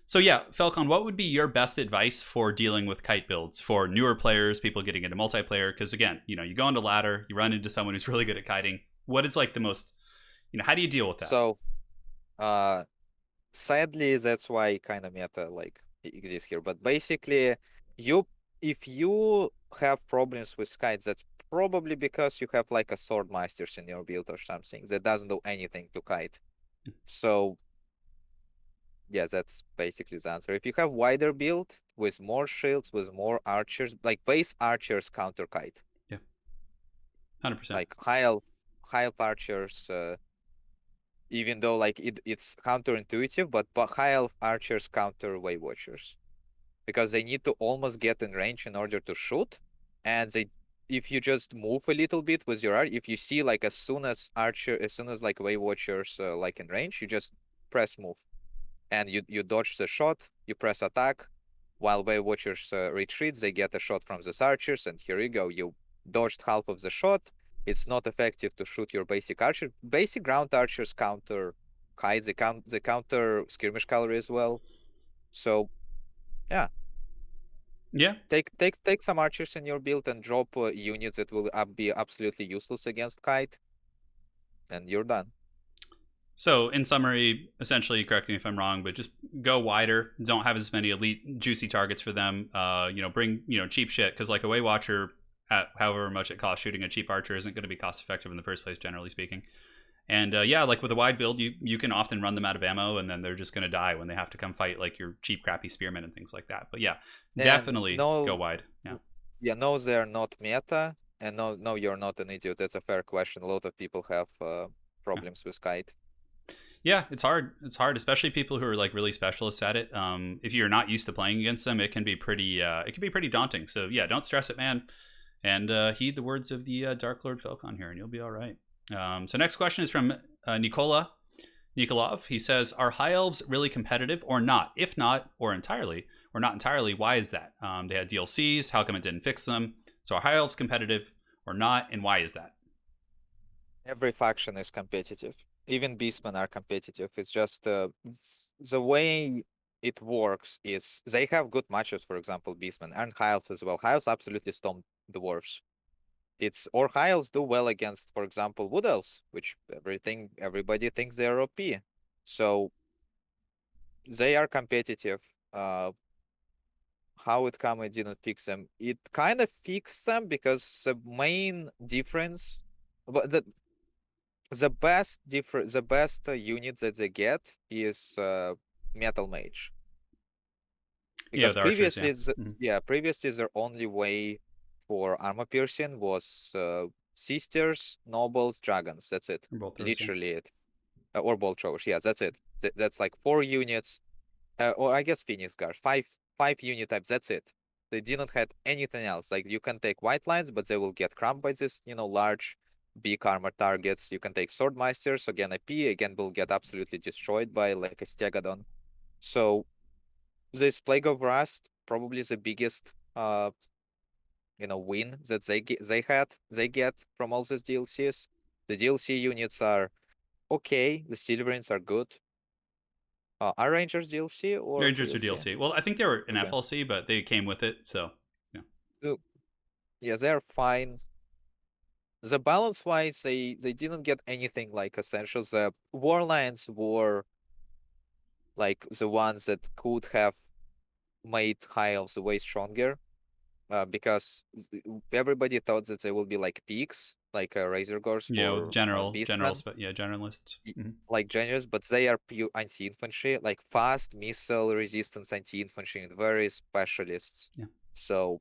So yeah, Felkon, what would be your best advice for dealing with kite builds for newer players, people getting into multiplayer? Because again, you go into ladder, you run into someone who's really good at kiting. What is like the most, how do you deal with that? So, uh, sadly, that's why kind of meta like exists here. But basically, you if you have problems with kites, that's probably because you have like a sword masters in your build or something that doesn't do anything to kite. So yeah, that's basically the answer. If you have wider build with more shields, with more archers, like base archers counter kite. Yeah, 100%. Like high elf archers, even though like it's counterintuitive, but high elf archers counter Wave Watchers because they need to almost get in range in order to shoot, and if you just move a little bit with your art, if you see like as soon as like Wave Watchers like in range, you just press move, and you dodge the shot, you press attack, while Wave Watchers retreat, they get a shot from these archers, and here you go, you dodged half of the shot. It's not effective to shoot your basic archer. Basic ground archers counter kites. They counter skirmish cavalry as well. So yeah, Yeah. take some archers in your build and drop units that will be absolutely useless against kite, and you're done. So, in summary, essentially, correct me if I'm wrong, but just go wider. Don't have as many elite, juicy targets for them. Bring cheap shit because like a Way Watcher, at however much it costs, shooting a cheap archer isn't going to be cost effective in the first place, generally speaking. And like with a wide build, you can often run them out of ammo, and then they're just going to die when they have to come fight like your cheap, crappy spearmen and things like that. But yeah, definitely go wide. Yeah. No, they're not meta, and no, you're not an idiot. That's a fair question. A lot of people have problems with kite. Yeah, it's hard. It's hard, especially people who are like really specialists at it. If you're not used to playing against them, it can be pretty. It can be pretty daunting. So yeah, don't stress it, man, and heed the words of the Dark Lord Felkon here, and you'll be all right. So next question is from Nikolov. He says, "Are high elves really competitive or not? If not, or not entirely, why is that? They had DLCs. How come it didn't fix them? So are high elves competitive or not, and why is that?" Every faction is competitive. Even beastmen are competitive. It's just the way it works is they have good matches, for example, beastmen and high elves as well. High elves absolutely stomp dwarves. Or high elves do well against, for example, wood elves, which everybody thinks they're OP. So they are competitive. How it come it didn't fix them? It kind of fixed them because the main difference, but the best unit that they get is Metal Mage. Because the archers, previously their only way for armor piercing was sisters, nobles, dragons. That's it. Literally it. Or bolt throwers. Yeah, that's it. That's like 4 units. Or I guess Phoenix Guard. Five unit types. That's it. They didn't have anything else. Like you can take white lines, but they will get cramped by this, large, big armor targets. You can take swordmeisters. Again, AP again will get absolutely destroyed by like a Stegadon. So this Plague of Rust probably the biggest win that they get from all these DLCs. The DLC units are okay. The Silverins are good. Are Rangers DLC or Rangers DLC? Are DLC? Well, I think they were an okay. FLC, but they came with it, so yeah. Yeah, they're fine. The balance wise, they didn't get anything like essential. The Warlands were like the ones that could have made High Elves way stronger. Because everybody thought that they will be like peaks, like Razor Gores Yeah, with for Beastmen, generalists. Mm-hmm. like generous, but they are pure anti-infantry, like fast missile resistance anti-infantry and very specialists. Yeah, So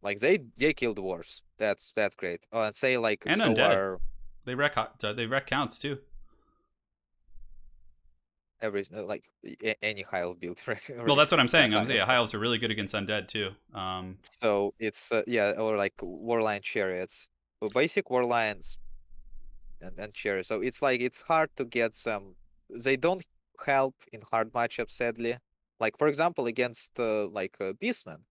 like they killed dwarves. That's great. Oh, and say like and so undead. are They wreck counts too. every like any high elf build, right? Well, that's what I'm saying. High elf. High elves are really good against undead too. So it's yeah, or like warline chariots, basic warlines and chariots. So it's like it's hard to get some. They don't help in hard matchups, sadly. Like for example, against Beastmen.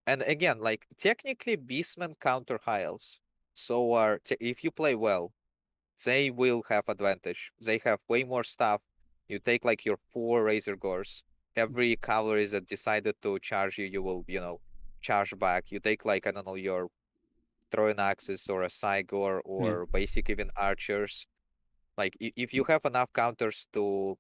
And again, like technically, Beastmen counter high elves. So if you play well, they will have advantage. They have way more stuff. You take like your 4 Razor Gores. Every cavalry that decided to charge you, you will, charge back. You take like, I don't know, your throwing axes or a Cygor Yeah, or basic even archers. Like if you have enough counters to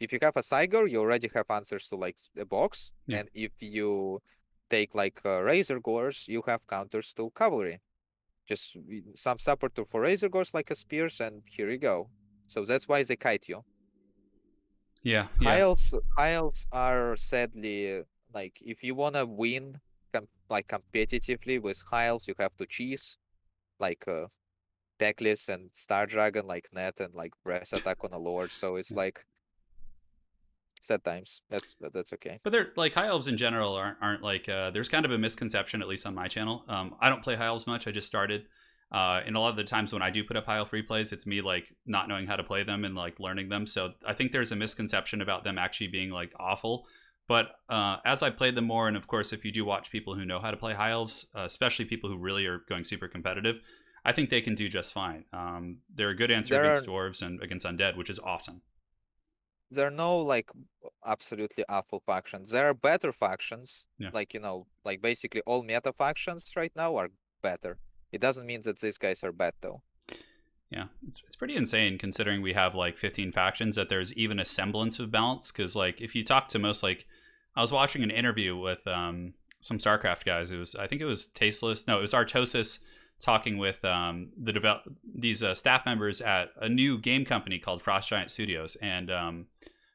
if you have a Cygor, you already have answers to like the box. yeah, And if you take like Razor Gores, you have counters to cavalry. Just some support for Razor Gores like a Spears, and here you go. So that's why they kite you. yeah, High yeah. elves, high elves are sadly like if you wanna win like competitively with high elves, you have to cheese like Teclis and Star Dragon like net and like breast attack on a lord. So it's Yeah. like sad times. That's okay. But they're like high elves in general aren't like there's kind of a misconception, at least on my channel. I don't play high elves much. I just started. And a lot of the times when I do put up high elf replays, it's me like not knowing how to play them and like learning them. So I think there's a misconception about them actually being like awful. But as I played them more, and of course, if you do watch people who know how to play high elves, especially people who really are going super competitive, I think they can do just fine. They're a good answer There are against dwarves and against undead, which is awesome. there are no like absolutely awful factions. There are better factions. Yeah. Like like basically all meta factions right now are better. It doesn't mean that these guys are bad though. Yeah, it's pretty insane considering we have like 15 factions that there's even a semblance of balance. Because like if you talk to most like, I was watching an interview with some StarCraft guys. I think it was Tasteless. No, it was Artosis talking with these staff members at a new game company called Frost Giant Studios, and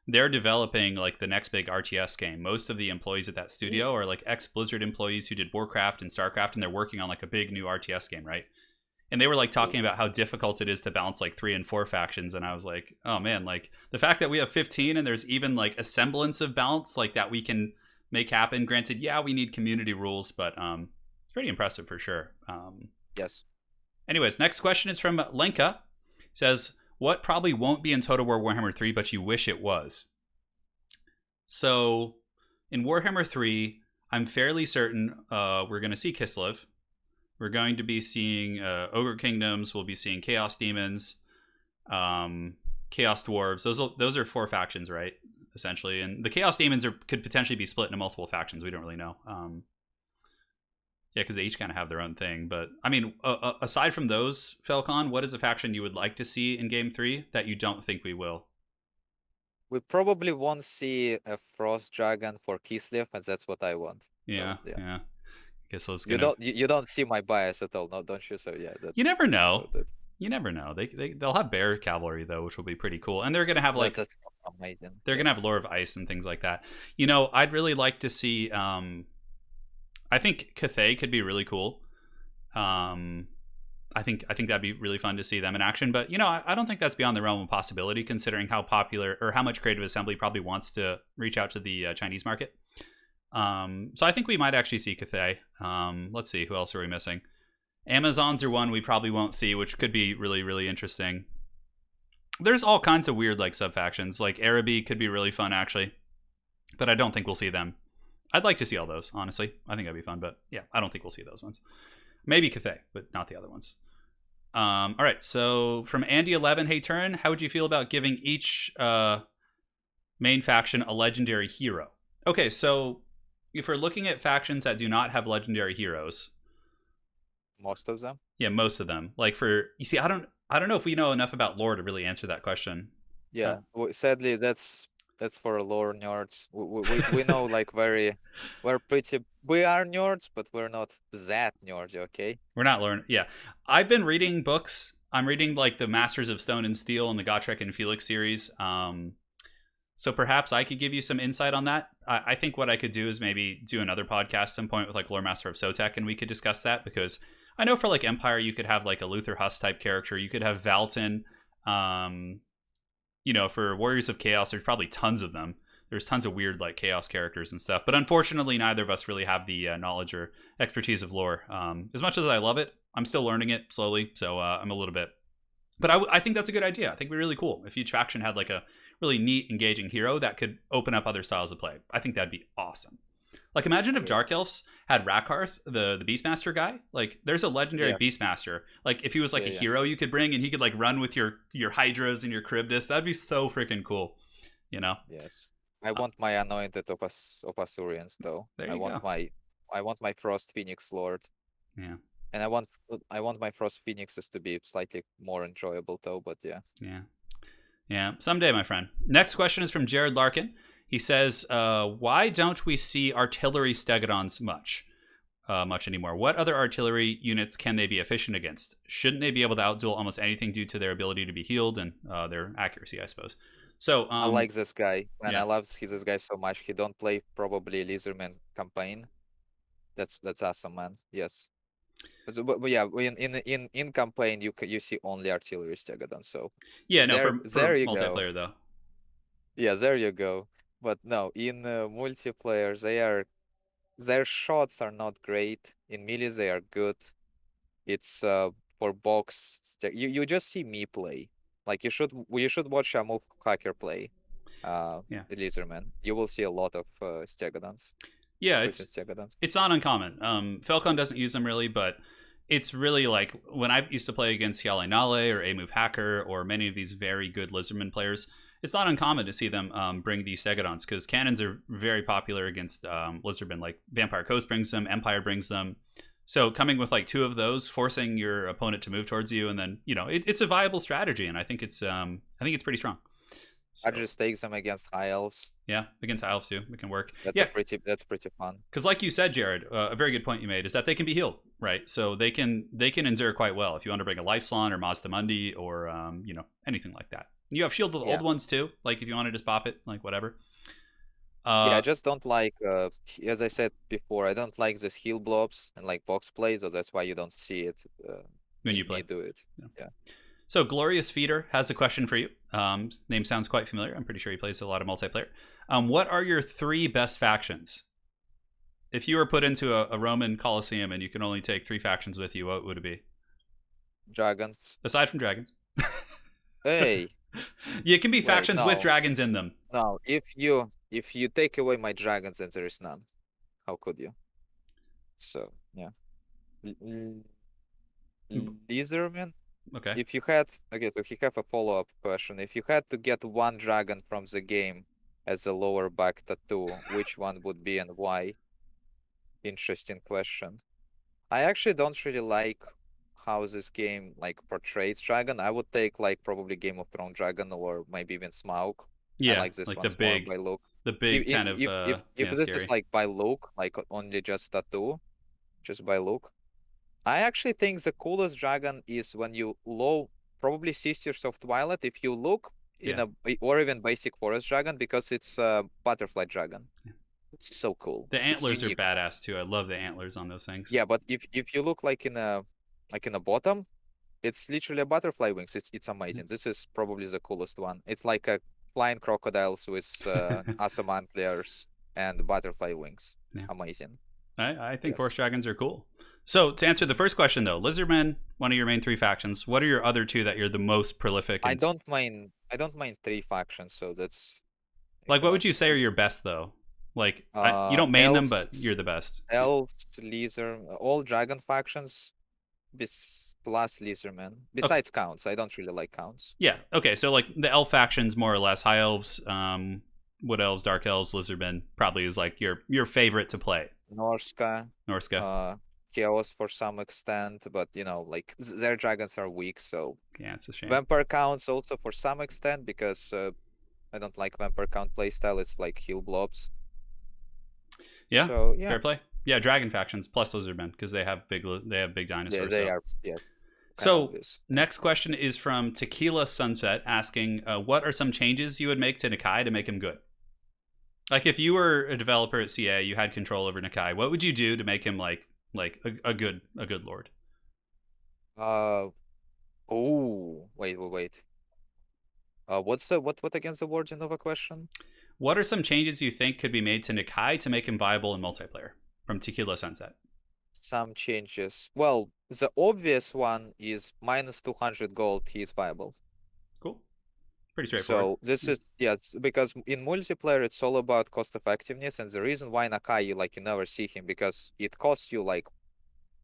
they're developing like the next big RTS game. Most of the employees at that studio are like ex Blizzard employees who did Warcraft and StarCraft, and they're working on like a big new RTS game, right? And they were like talking about how difficult it is to balance like 3 and 4 factions, and I was like, oh man, like the fact that we have 15 and there's even like a semblance of balance like that we can make happen. Granted, yeah, we need community rules, but it's pretty impressive for sure. Yes. Anyways, next question is from Lenka. Says, what probably won't be in Total War Warhammer 3 but you wish it was? So in Warhammer 3, I'm fairly certain we're going to see Kislev. We're going to be seeing Ogre Kingdoms. We'll be seeing Chaos Demons, Chaos Dwarves. Those are 4 factions, right? Essentially, and the Chaos Demons could potentially be split into multiple factions. We don't really know. Yeah, because they each kind of have their own thing. But I mean, aside from those, Felkon, what is a faction you would like to see in Game 3 that you don't think we will? We probably won't see a Frost Dragon for Kislev, and that's what I want. Yeah, So, yeah. yeah. Guess those You don't see my bias at all, no, don't you? So yeah, You never know. that, You never know. They'll have bear cavalry though, which will be pretty cool, and they're gonna have like that's amazing. they're gonna have Yes. lore of ice and things like that. I'd really like to see. I think Cathay could be really cool. I think that'd be really fun to see them in action. But I don't think that's beyond the realm of possibility, considering how popular or how much Creative Assembly probably wants to reach out to the Chinese market. So I think we might actually see Cathay. Let's see, who else are we missing? Amazons are one we probably won't see, which could be really, really interesting. There's all kinds of weird like sub-factions. Like Araby could be really fun actually, but I don't think we'll see them. I'd like to see all those, honestly. I think that'd be fun, but yeah, I don't think we'll see those ones. Maybe Cathay, but not the other ones. All right, so from Andy11, hey Turin, how would you feel about giving each main faction a legendary hero? Okay, so if we're looking at factions that do not have legendary heroes, Most of them. yeah, most of them. Like you see, I don't know if we know enough about lore to really answer that question. Yeah. Sadly, that's That's for lore nerds. We know like we are nerds, but we're not that nerdy, okay? We're not learning. Yeah, I've been reading books. I'm reading like the Masters of Stone and Steel and the Gotrek and Felix series. So perhaps I could give you some insight on that. I think what I could do is maybe do another podcast at some point with like Lore Master of Sotek, and we could discuss that, because I know for like Empire you could have like a Luther Huss type character. You could have Valton. For Warriors of Chaos, there's probably tons of them. There's tons of weird like chaos characters and stuff. But unfortunately, neither of us really have the knowledge or expertise of lore. As much as I love it, I'm still learning it slowly. So I'm a little bit. But I think that's a good idea. I think it'd be really cool if each faction had like a really neat, engaging hero that could open up other styles of play. I think that'd be awesome. Like, imagine if Dark Elves had Rakarth, the Beastmaster guy. Like, there's a legendary Beastmaster. Like, if he was like a hero you could bring, and he could like run with your Hydras and your Charybdis, that'd be so freaking cool. Yes. I want my anointed Opasurians though. There you go. I want my Frost Phoenix Lord. Yeah. And I want my Frost Phoenixes to be slightly more enjoyable though, but yeah. Yeah. Someday, my friend. Next question is from Jared Larkin. He says, why don't we see artillery stegodons much anymore? What other artillery units can they be efficient against? Shouldn't they be able to outduel almost anything due to their ability to be healed and their accuracy, I suppose? So I like this guy, and I love this guy so much. He don't play probably Lizardman campaign. That's awesome, man. Yes. But yeah, in campaign you see only artillery stegodon. So yeah, no, for multiplayer though. Yeah, there you go. But no, in multiplayer their shots are not great. In melee they are good. It's for box. You just see me play. Like you should watch a move hacker play. The Lizardman. You will see a lot of stegodons. Yeah, it's not uncommon. Felkon doesn't use them really, but it's really like when I used to play against Hyale Nale or A-Move Hacker or many of these very good Lizardman players, it's not uncommon to see them bring these stegodons, because cannons are very popular against Lizardmen. Like Vampire Coast brings them, Empire brings them. So coming with like two of those, forcing your opponent to move towards you, and then it's a viable strategy, and I think it's pretty strong. So, I just take them against High Elves. Yeah, against High Elves too, it can work. That's pretty fun. Because like you said, Jared, a very good point you made is that they can be healed, right? So they can endure quite well if you want to bring a Life Salon or Mazda Mundi or anything like that. You have Shield of the Old Ones too, like if you want to just pop it, like whatever. I just don't like, as I said before, I don't like this heal blobs and like box plays, so that's why you don't see it when you play. Do it. Yeah. So Glorious Feeder has a question for you. Name sounds quite familiar. I'm pretty sure he plays a lot of multiplayer. What are your 3 best factions? If you were put into a Roman Colosseum and you can only take 3 factions with you, what would it be? Dragons. Aside from dragons. Hey. It can be factions with dragons in them. No, if you take away my dragons, then there is none. How could you? So yeah. Lizardman. Okay. So if you have a follow-up question. If you had to get one dragon from the game as a lower back tattoo, which one would be and why? Interesting question. I actually don't really like how this game like portrays dragon. I would take like probably Game of Thrones dragon or maybe even Smaug. Yeah, I like this like one by look. The big kind of if this is like by look, like only just tattoo, just by look. I actually think the coolest dragon is when you probably Sisters of Twilight, if you look or even basic forest dragon, because it's a butterfly dragon. Yeah. It's so cool. The antlers are badass too. I love the antlers on those things. Yeah, but if you look like in a bottom, it's literally a butterfly wings. It's amazing. This is probably the coolest one. It's like a flying crocodiles with awesome antlers and butterfly wings. Yeah. Amazing. I think forest dragons are cool. So to answer the first question though, Lizardmen, one of your main 3 factions. What are your other 2 that you're the most prolific in? I don't mind 3 factions, so that's like what would you say are your best though? Like you don't main them, but you're the best. Elves, Lizard, all dragon factions plus Lizardmen. Besides counts. I don't really like counts. Yeah. Okay, so like the elf factions more or less, High Elves, Wood Elves, Dark Elves, Lizardmen probably is like your favorite to play. Norska. Chaos for some extent, but like their dragons are weak, so yeah, it's a shame. Vampire counts also for some extent because I don't like vampire count playstyle. It's like heal blobs. Yeah, So yeah, fair play. Yeah, dragon factions plus lizardmen because they have big dinosaurs. they So are, yes, kind of so obvious. Yeah. next question is from Tequila Sunset asking, what are some changes you would make to Nakai to make him good? Like if you were a developer at CA, you had control over Nakai, what would you do to make him like a good lord? Uh oh, wait. What's the what against the words of a question? What are some changes you think could be made to Nakai to make him viable in multiplayer? From Tequila Sunset. Some changes. Well, the obvious one is minus 200 gold. He is viable. Cool. Pretty straightforward. So this is, yes, because in multiplayer it's all about cost effectiveness, and the reason why Nakai you never see him because it costs you like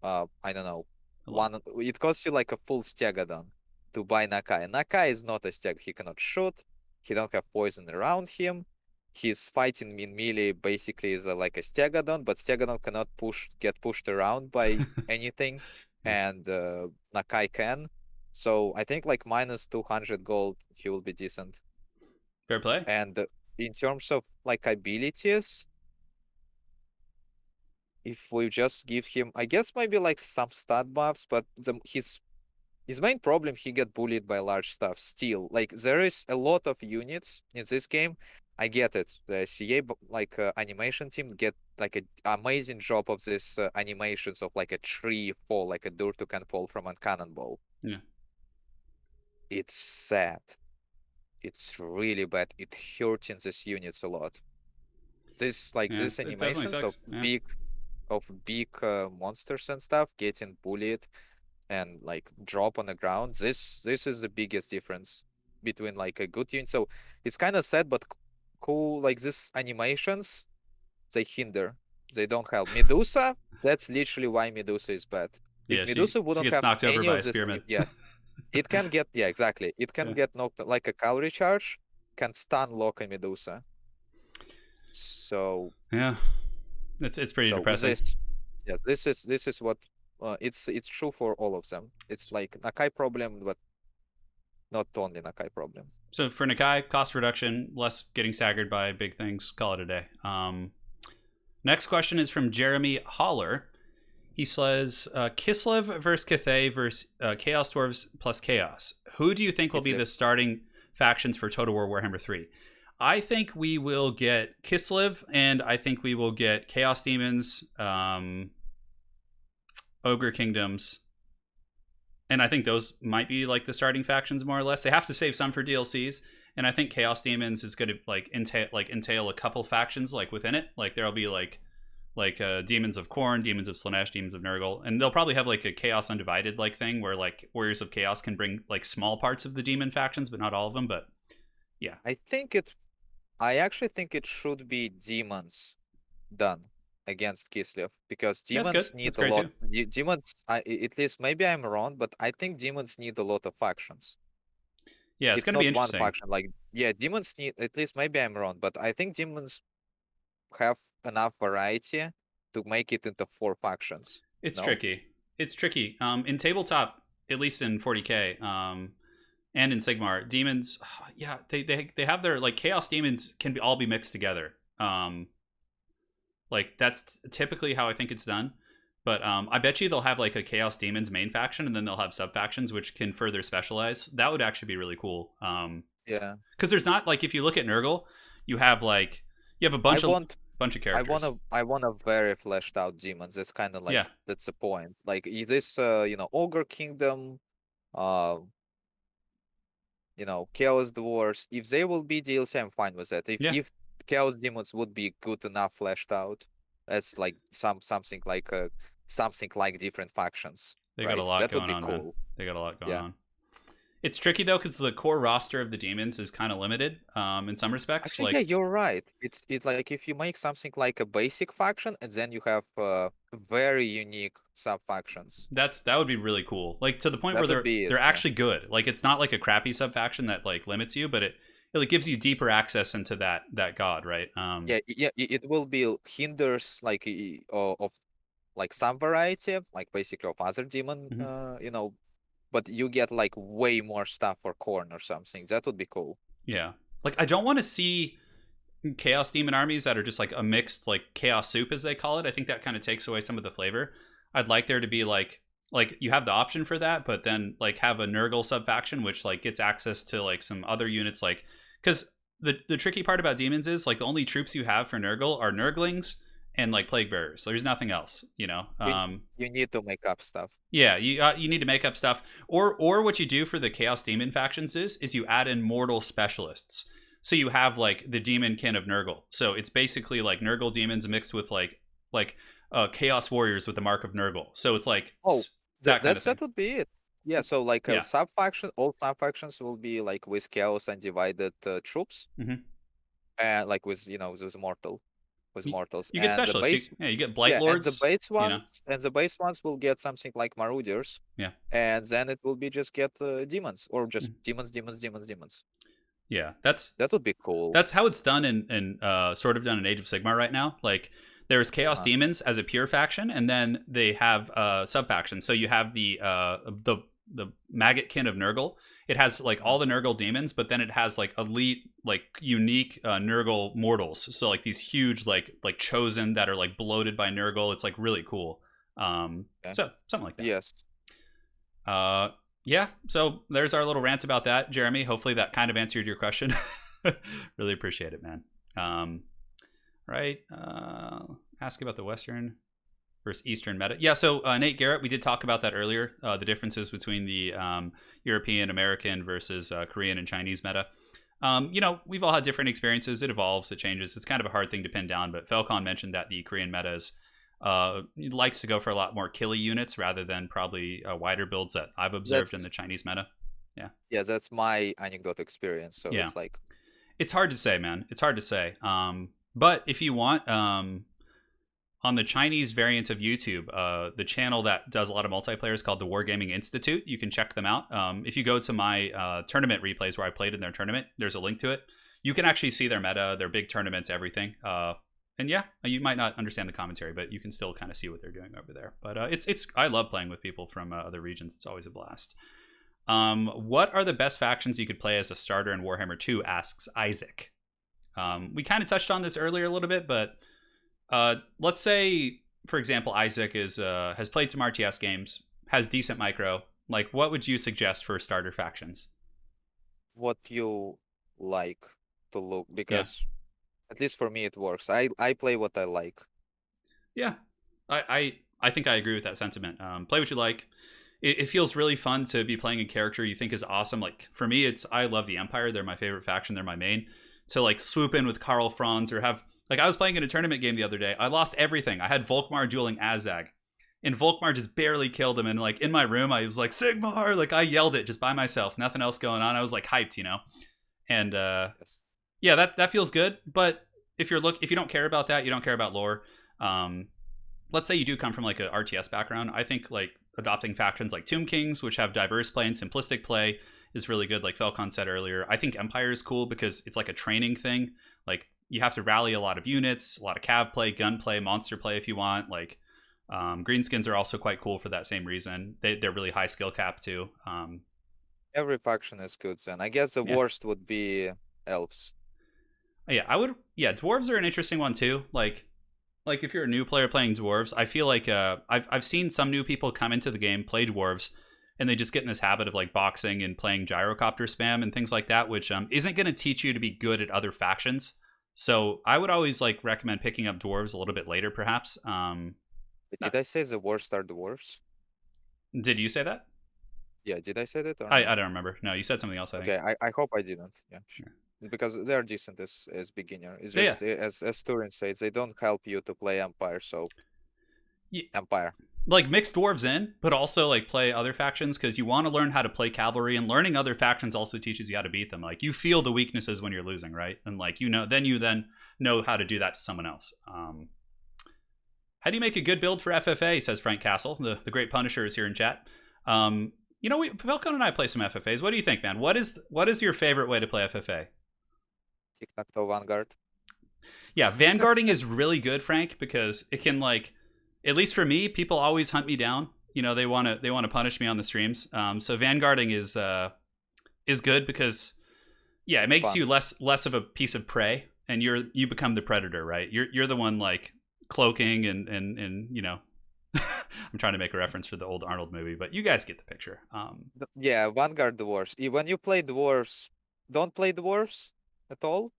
I don't know, Hello. it costs you like a full stegadon to buy Nakai. Nakai is not a steg. He cannot shoot. He don't have poison around him. His fighting in melee basically is like a stegadon, but stegadon cannot get pushed around by anything, Yeah. and Nakai can. So I think like minus 200 gold, he will be decent. Fair play. And in terms of like abilities, if we just give him, I guess maybe like some stat buffs, but his main problem, he get bullied by large stuff still. Like there is a lot of units in this game. I get it. The CA like animation team get like an amazing job of this animations of like a tree fall, like a Durtu can fall from a cannonball. Yeah. It's sad. It's really bad. It hurts in these units a lot. This like Yeah, these it definitely animations sucks. Yeah. of big monsters and stuff getting bullied and like drop on the ground. This is the biggest difference between like a good unit. So it's kind of sad, but cool. Like these animations, they hinder. They don't help. Medusa, that's literally why Medusa is bad. If Yeah, she Medusa she wouldn't gets have knocked over any by of a this, spearman. yes, it can get, yeah, exactly. It can Yeah. get knocked like a calorie charge, can stun lock a Medusa. So Yeah. It's pretty so depressing. yeah, this is what it's true for all of them. It's like Nakai problem, but not only Nakai problem. So for Nakai, cost reduction, less getting staggered by big things. Call it a day. Next question is from Jeremy Holler. He says, Kislev versus Cathay versus Chaos Dwarves plus Chaos. Who do you think will It's be like, the starting factions for Total War Warhammer 3? I think we will get Kislev, and I think we will get Chaos Demons, Ogre Kingdoms, and I think those might be like the starting factions more or less. They have to save some for DLCs, and I think Chaos Demons is going to like entail a couple factions like within it. Like there'll be like Demons of Khorne, Demons of Slaanesh, Demons of Nurgle, and they'll probably have like a Chaos Undivided like thing where like Warriors of Chaos can bring like small parts of the demon factions, but not all of them. But yeah, I actually think it should be demons done against Kislev because yeah, that's good. demons That's need a great lot. too. Demons, at least maybe I'm wrong, but I think demons need a lot of factions. Yeah, it's It's going to be not one interesting. faction. Like, yeah, demons need, at least maybe I'm wrong, but I think demons have enough variety to make it into 4 factions. It's No? tricky. It's tricky. In tabletop, at least in 40k, and in Sigmar, demons, yeah, they have their like chaos demons can all be mixed together. Like that's typically how I think it's done. But I bet you they'll have like a chaos demons main faction, and then they'll have sub factions which can further specialize. That would actually be really cool. Yeah. Because there's not like if you look at Nurgle, you have like you have a I bunch of want characters. I want a very fleshed out demons. It's kind of like Yeah, that's the point. Like this Ogre Kingdom, uh Chaos Dwarfs, if they will be DLC, I'm fine with that. If yeah, if Chaos Demons would be good enough fleshed out, that's like something like different factions, they got a right? lot That would going be on, man. cool. They got a lot going Yeah. on. It's tricky though because the core roster of the demons is kind of limited in some respects. Actually, yeah, Like you're right. It's like if you make something like a basic faction and then you have very unique sub factions. that would be really cool. Like to the point where That would be they're it. Yeah. actually good. Like it's not like a crappy sub faction that like limits you, but it like gives you deeper access into that god, right? Yeah, it will be hinders like of like some variety, like basically of other demon, Mhm. but you get like way more stuff for corn or something. That would be cool. Yeah. Like, I don't want to see chaos demon armies that are just like a mixed like chaos soup, as they call it. I think that kind of takes away some of the flavor. I'd like there to be like you have the option for that, but then like have a Nurgle sub faction which like gets access to like some other units, like because the tricky part about demons is like the only troops you have for Nurgle are Nurglings and like plague bearers. So there's nothing else, you know. You need to make up stuff. Yeah, you need to make up stuff, or what you do for the chaos demon factions is you add in mortal specialists. So you have like the demon kin of Nurgle. So it's basically like Nurgle demons mixed with like chaos warriors with the mark of Nurgle. So it's like that would be it. Yeah, so like Yeah. sub faction, all sub factions will be like with chaos and divided troops, and like with with mortals. You get And the specialists. base, You get blight and lords. the base You know. ones, will get something like marauders. Yeah. And then it will be just get demons, or just demons. Yeah, That would be cool. that's how it's done in sort of done in Age of Sigmar right now. Like there's chaos demons as a pure faction, and then they have sub factions. So you have the maggot kin of Nurgle. It has like all the Nurgle demons, but then it has like elite, like unique Nurgle mortals. So like these huge, like chosen that are like bloated by Nurgle. It's like really cool. So something like that. Yes. Yeah. So there's our little rant about that, Jeremy. Hopefully that kind of answered your question. Really appreciate it, man. Right. Ask about the Western versus Eastern meta. Yeah, so Nate Garrett, we did talk about that earlier, the differences between the European, American versus Korean and Chinese meta. We've all had different experiences. It evolves, it changes. It's kind of a hard thing to pin down, but Felkon mentioned that the Korean meta likes to go for a lot more killy units rather than probably wider builds that I've observed in the Chinese meta. Yeah. Yeah, that's my anecdote experience. So yeah. It's like... It's hard to say, man. It's hard to say. But if you want... on the Chinese variant of YouTube, the channel that does a lot of multiplayer is called the Wargaming Institute. You can check them out. If you go to my tournament replays where I played in their tournament, there's a link to it. You can actually see their meta, their big tournaments, everything. And yeah, you might not understand the commentary, but you can still kind of see what they're doing over there. But I love playing with people from other regions. It's always a blast. What are the best factions you could play as a starter in Warhammer 2? Asks Isaac. We kind of touched on this earlier a little bit, but... let's say, for example, Isaac has played some RTS games, has decent micro. Like, what would you suggest for starter factions? What you like to look, because at least for me it works. I play what I like. Yeah, I think I agree with that sentiment. Play what you like. It feels really fun to be playing a character you think is awesome. Like for me, I love the Empire. They're my favorite faction. They're my main. To like swoop in with Karl Franz or have. Like, I was playing in a tournament game the other day. I lost everything. I had Volkmar dueling Azag. And Volkmar just barely killed him. And, like, in my room, I was like, Sigmar! Like, I yelled it just by myself. Nothing else going on. I was, like, hyped, you know? And, yeah, that feels good. But if you don't care about that, you don't care about lore. Let's say you do come from, like, a RTS background. I think, like, adopting factions like Tomb Kings, which have diverse play and simplistic play, is really good, like Felkon said earlier. I think Empire is cool because it's, like, a training thing. Like, you have to rally a lot of units, a lot of cav play, gun play, monster play if you want. Like, greenskins are also quite cool for that same reason. They're really high skill cap too. Every faction is good then. I guess the worst would be elves. Yeah, dwarves are an interesting one too. Like if you're a new player playing dwarves, I feel like I've seen some new people come into the game, play dwarves, and they just get in this habit of like boxing and playing gyrocopter spam and things like that, which isn't going to teach you to be good at other factions. So I would always like recommend picking up dwarves a little bit later, perhaps. Did I say the worst are dwarves? Did you say that? Yeah, did I say that? Or I don't remember. No, you said something else. I think. Okay, I hope I didn't. Yeah, sure. Because they're decent as beginner. It's just as Turin says, they don't help you to play Empire. So Empire. Like mix dwarves in, but also like play other factions because you want to learn how to play cavalry, and learning other factions also teaches you how to beat them. Like you feel the weaknesses when you're losing, right? And like you then know how to do that to someone else. How do you make a good build for FFA? Says Frank Castle, the great Punisher is here in chat. Felkon and I play some FFAs. What do you think, man? What is your favorite way to play FFA? Tic-tac-toe Vanguard. Yeah, Vanguarding is really good, Frank, because it can like. At least for me, people always hunt me down. You know, they want to punish me on the streams. So vanguarding is good because Yeah, it It's makes fun. you less of a piece of prey, and you become the predator, right? You're the one like cloaking and you know. I'm trying to make a reference for the old Arnold movie, but you guys get the picture. Yeah, Vanguard dwarves. When you play dwarves, don't play dwarves at all.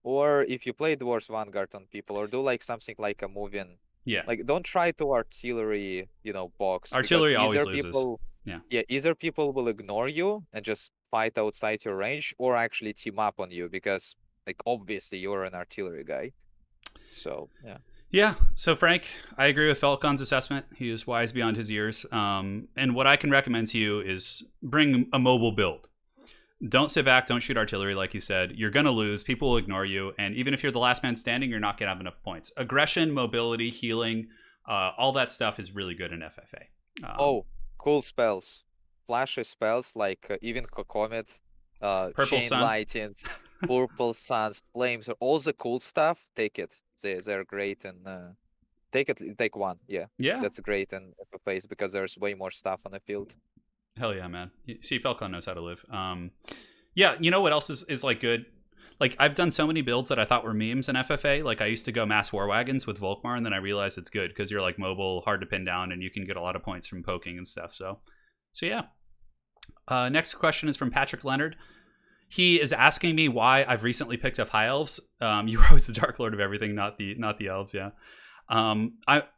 Or if you play dwarves Vanguard on people, or do like something like a moving, Yeah, like don't try to artillery, box, because artillery always loses. Yeah, either people will ignore you and just fight outside your range, or actually team up on you because like obviously you're an artillery guy. So yeah. yeah. So Frank, I agree with Felkon's assessment. He is wise beyond his years. And what I can recommend to you is bring a mobile build. Don't sit back. Don't shoot artillery, like you said. You're going to lose. People will ignore you. And even if you're the last man standing, you're not going to have enough points. Aggression, mobility, healing, all that stuff is really good in FFA. Oh, cool spells. Flashy spells like even Cocomet, Purple Chain Sun. Lightnings, Purple Suns, Flames, all the cool stuff. Take it. They're great, and take it. Take one. Yeah, Yeah. that's great in FFAs because there's way more stuff on the field. Hell yeah, man. See, Felcon knows how to live. Yeah, you know what else is like good? Like I've done so many builds that I thought were memes in FFA. Like I used to go mass war wagons with Volkmar, and then I realized it's good because you're like mobile, hard to pin down, and you can get a lot of points from poking and stuff. So yeah. Next question is from Patrick Leonard. He is asking me why I've recently picked up high elves. You were always the Dark Lord of everything, not the elves. Yeah.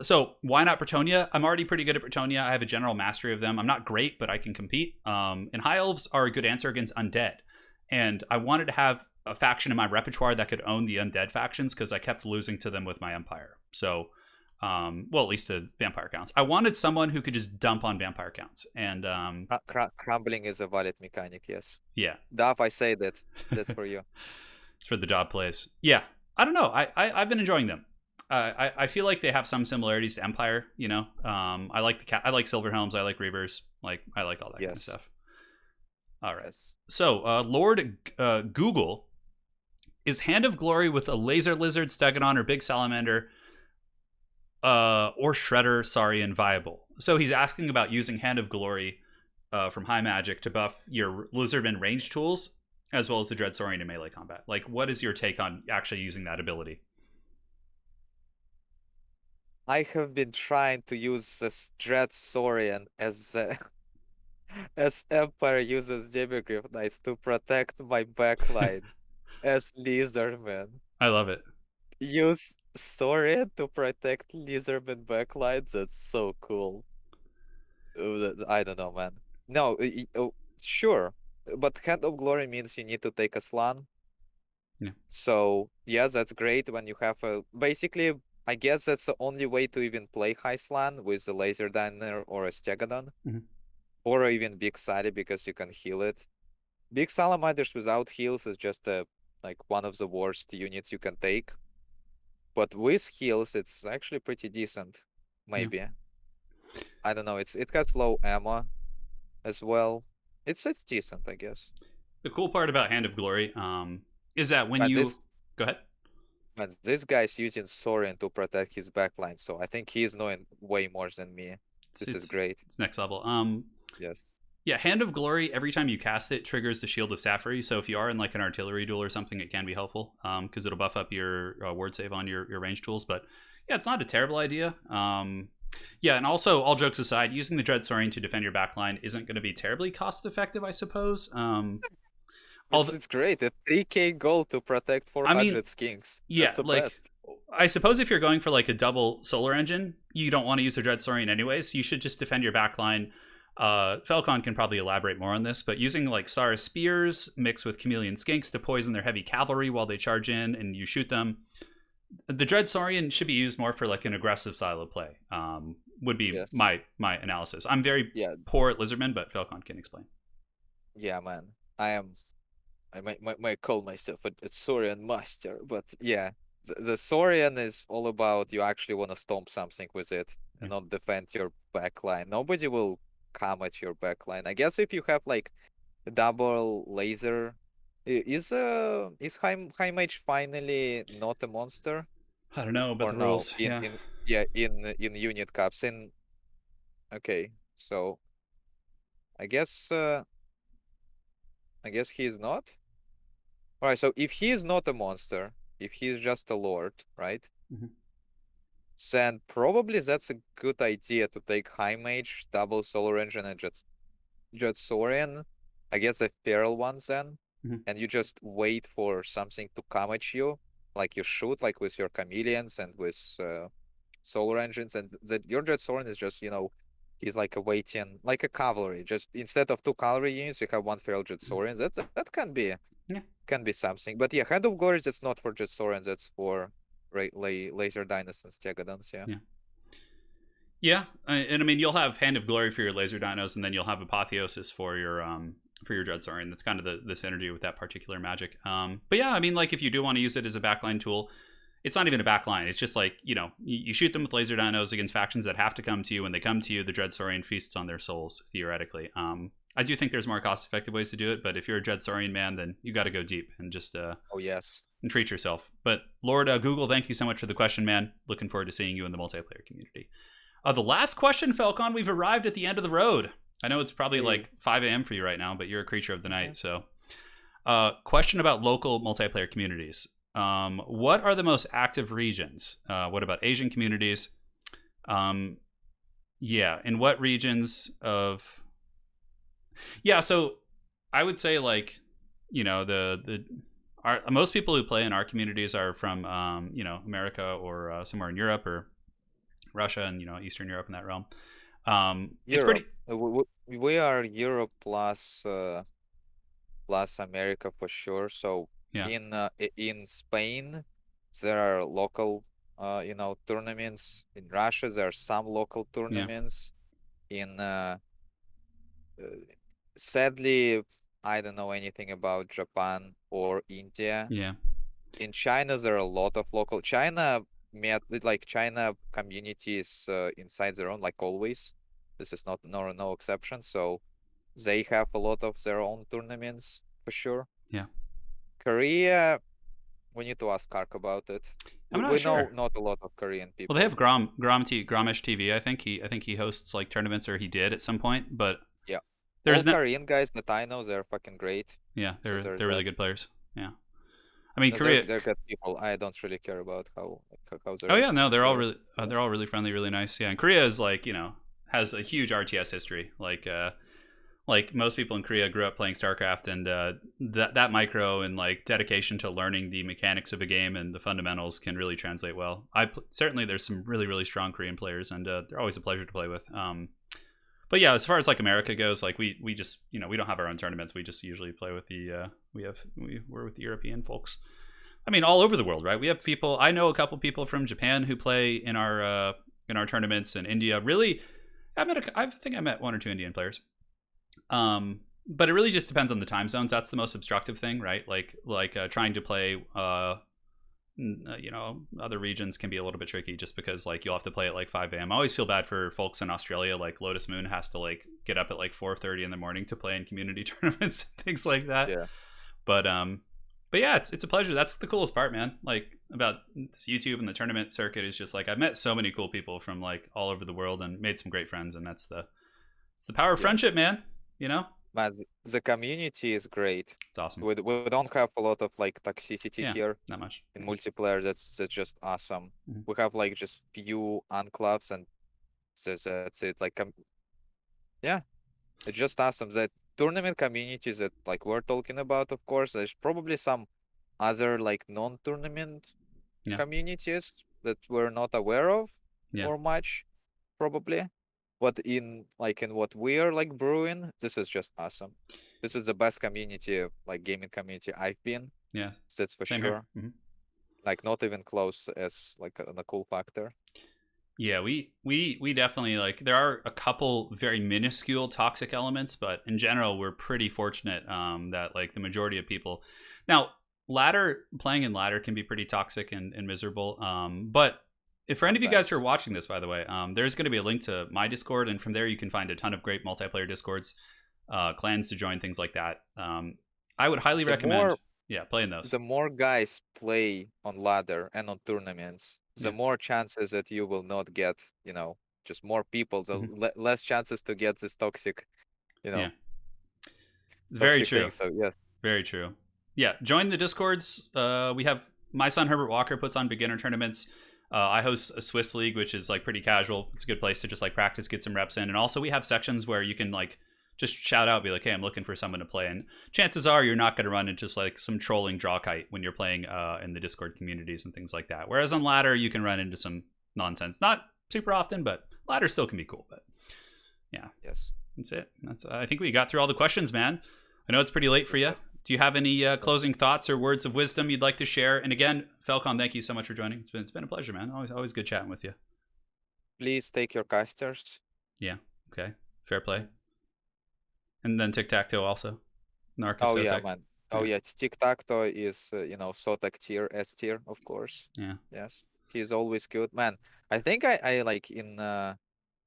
So why not Bretonia? I'm already pretty good at Bretonia. I have a general mastery of them. I'm not great, but I can compete. And high elves are a good answer against undead. And I wanted to have a faction in my repertoire that could own the undead factions because I kept losing to them with my empire. So, well, at least the vampire counts. I wanted someone who could just dump on vampire counts. And Crumbling is a valid mechanic. Yes. yeah, Duff, I say that. That's for you. it's for the job plays. Yeah, I don't know. I've been enjoying them. I feel like they have some similarities to Empire. You know, I like I like Silverhelms. I like Reavers. Like I like all that kind of Yes. stuff. All right. Yes. So Lord Google is Hand of Glory with a laser lizard, Stegodon, or big salamander, or Shredder. Sorry, and viable. So he's asking about using Hand of Glory from High Magic to buff your lizardman range tools as well as the Dread Saurian in melee combat. Like, what is your take on actually using that ability? I have been trying to use this Dread Saurian as as Empire uses Demigryph Knights to protect my backline as Lizardman. I love it. Use Saurian to protect Lizardman backlines. That's so cool. I don't know, man. No, sure, but Hand of Glory means you need to take a slan. Yeah. So yeah, that's great when you have a basically. I guess that's the only way to even play high slan with a laser diner or a stegodon, Mhm. or even big Sally because you can heal it. Big salamanders without heals is just like one of the worst units you can take. But with heals, it's actually pretty decent. Yeah. Maybe. I don't know. It has low ammo as well. It's decent, I guess. The cool part about Hand of Glory is that when And you this go ahead. and this guy's using Saurian to protect his backline, so I think he's knowing way more than me. It's, This is it's great. it's next level. Yes. Yeah, Hand of Glory. Every time you cast it, triggers the Shield of Sapphire. So if you are in like an artillery duel or something, it can be helpful because it'll buff up your ward save on your range tools. But yeah, it's not a terrible idea. Yeah, and also all jokes aside, using the Dread Saurian to defend your backline isn't going to be terribly cost effective, I suppose. It's great. A 3k goal to protect I mean, 400 skinks. yeah, That's the like best. I suppose if you're going for like a double solar engine, you don't want to use the Dread Saurian anyways. So you should just defend your backline. Felkon can probably elaborate more on this, but using like Sara spears mixed with chameleon skinks to poison their heavy cavalry while they charge in and you shoot them. The Dread Saurian should be used more for like an aggressive style of play. Would be Yes. my analysis. I'm very Yeah, poor at Lizardmen, but Felkon can explain. yeah, man. I might call myself a Saurian master, but yeah, the Saurian is all about you actually want to stomp something with it Yeah. and not defend your backline. Nobody will come at your backline. I guess if you have like a double laser, is High Mage finally not a monster I don't know about or the no? rules. Yeah. In unit cups in. Okay, so I guess I guess he is not. All right, so if he is not a monster, if he is just a lord, right? Mhm. Then probably that's a good idea to take High Mage, double Solar Engine, and Jetsorian. I guess the feral ones then. Mhm. And you just wait for something to come at you. Like you shoot like with your chameleons and with solar engines, and that your Jetsorian is just, he's like a waiting, like a cavalry. Just instead of two cavalry units, you have one feral Jetsorian. That Yeah. can be something. But yeah, Hand of Glory, that's not for Jetsorian, that's for Laser Dynas and Stegodons, yeah. Yeah. Yeah, and I mean you'll have Hand of Glory for your laser dinos, and then you'll have Apotheosis for your Dreadsaurin. That's kind of the synergy with that particular magic. But yeah, I mean like if you do want to use it as a backline tool, it's not even a backline. It's just like you shoot them with laser dinos against factions that have to come to you. When they come to you, the Dreadsaurian feasts on their souls theoretically. I do think there's more cost-effective ways to do it, but if you're a Dreadsaurian man, then you got to go deep and just Oh yes. and treat yourself. But Lord Google, thank you so much for the question, man. Looking forward to seeing you in the multiplayer community. The last question, Felkon, we've arrived at the end of the road. I know it's probably like 5 a.m. for you right now, but you're a creature of the night. So, question about local multiplayer communities. What are the most active regions? What about Asian communities? Yeah, in what regions of... Yeah, so I would say like, most people who play in our communities are from, America or somewhere in Europe or Russia and Eastern Europe in that realm. It's Europe. pretty. We are Europe plus America for sure. So Yeah, in Spain, there are local tournaments. In Russia, there are some local yeah, tournaments. In uh, Sadly, I don't know anything about Japan or India. yeah, In China, there are a lot of local China communities inside their own, like always. This is not no exception. So they have a lot of their own tournaments for sure. yeah. Korea, we need to ask Kark about it. I'm not We know sure. not a lot of Korean Well, they people. have Gromish TV. I think he hosts like tournaments, or he did at some point. But Yeah, all there's no. Korean guys that I know, they're fucking great. Yeah, So they're there's they're really that. good players. Yeah, I mean No, they're Korea. they're good people. I don't really care about how Oh they're yeah, no, they're all players. really they're all really friendly, really nice. Yeah, and Korea is like has a huge RTS history. Like most people in Korea grew up playing StarCraft, and that micro and like dedication to learning the mechanics of a game and the fundamentals can really translate well. Certainly there's some really really strong Korean players, and they're always a pleasure to play with. But yeah, as far as like America goes, like we just we don't have our own tournaments. We just usually play with we're with the European folks. I mean, all over the world, right? We have people. I know a couple people from Japan who play in our tournaments, in India. Really, I think I met one or two Indian players. But it really just depends on the time zones. That's the most obstructive thing, right? Like trying to play other regions can be a little bit tricky, just because like you'll have to play at like 5 a.m. I always feel bad for folks in Australia. Like Lotus Moon has to like get up at like 4:30 in the morning to play in community tournaments and things like that. Yeah. But yeah, it's a pleasure. That's the coolest part, man. Like about this YouTube and the tournament circuit is just like I've met so many cool people from like all over the world and made some great friends, and it's the power of Yeah. friendship, man. But the community is great. It's awesome. We don't have a lot of like toxicity Yeah, here not much. in multiplayer. That's just awesome. Mm-hmm. We have like just few enclaves and that's it. Like yeah, it's just awesome. That tournament communities that like we're talking about, of course, there's probably some other like non-tournament Yeah, communities that we're not aware of yeah, or much, probably. But in what we're like brewing, this is just awesome. This is the best community, like gaming community I've been. yeah. That's for Same here. sure. Like not even close as like a cool factor. Yeah, we definitely like. There are a couple very minuscule toxic elements, but in general, we're pretty fortunate that like the majority of people. Now, playing in ladder can be pretty toxic and miserable. But if for any of you guys who are Sometimes. watching this, by the way, there's going to be a link to my Discord, and from there you can find a ton of great multiplayer Discords, clans to join, things like that. I would highly The recommend, more playing those. the more guys play on ladder and on tournaments, the Yeah. more chances that you will not get, just more people, the less chances to get this toxic, you Yeah, know, it's very toxic true. thing. So yes. Very true. Yeah, join the Discords. We have my son Herbert Walker puts on beginner tournaments. I host a Swiss league, which is like pretty casual. It's a good place to just like practice, get some reps in, and also we have sections where you can like just shout out, be like, "Hey, I'm looking for someone to play." And chances are you're not going to run into just like some trolling draw kite when you're playing in the Discord communities and things like that. Whereas on ladder, you can run into some nonsense. Not super often, but ladder still can be cool. But yeah, Yes. that's it. That's I think we got through all the questions, man. I know it's pretty late for you. Do you have any closing thoughts or words of wisdom you'd like to share? And again, Felkon, thank you so much for joining. It's been a pleasure, man. Always good chatting with you. Please take your casters. Yeah. Okay. Fair play. And then tic tac toe also. Narc. Oh yeah, man. Oh yeah, tic tac toe is Sotek tier, S tier, of course. Yeah. Yes, he's always good, man. I think I like in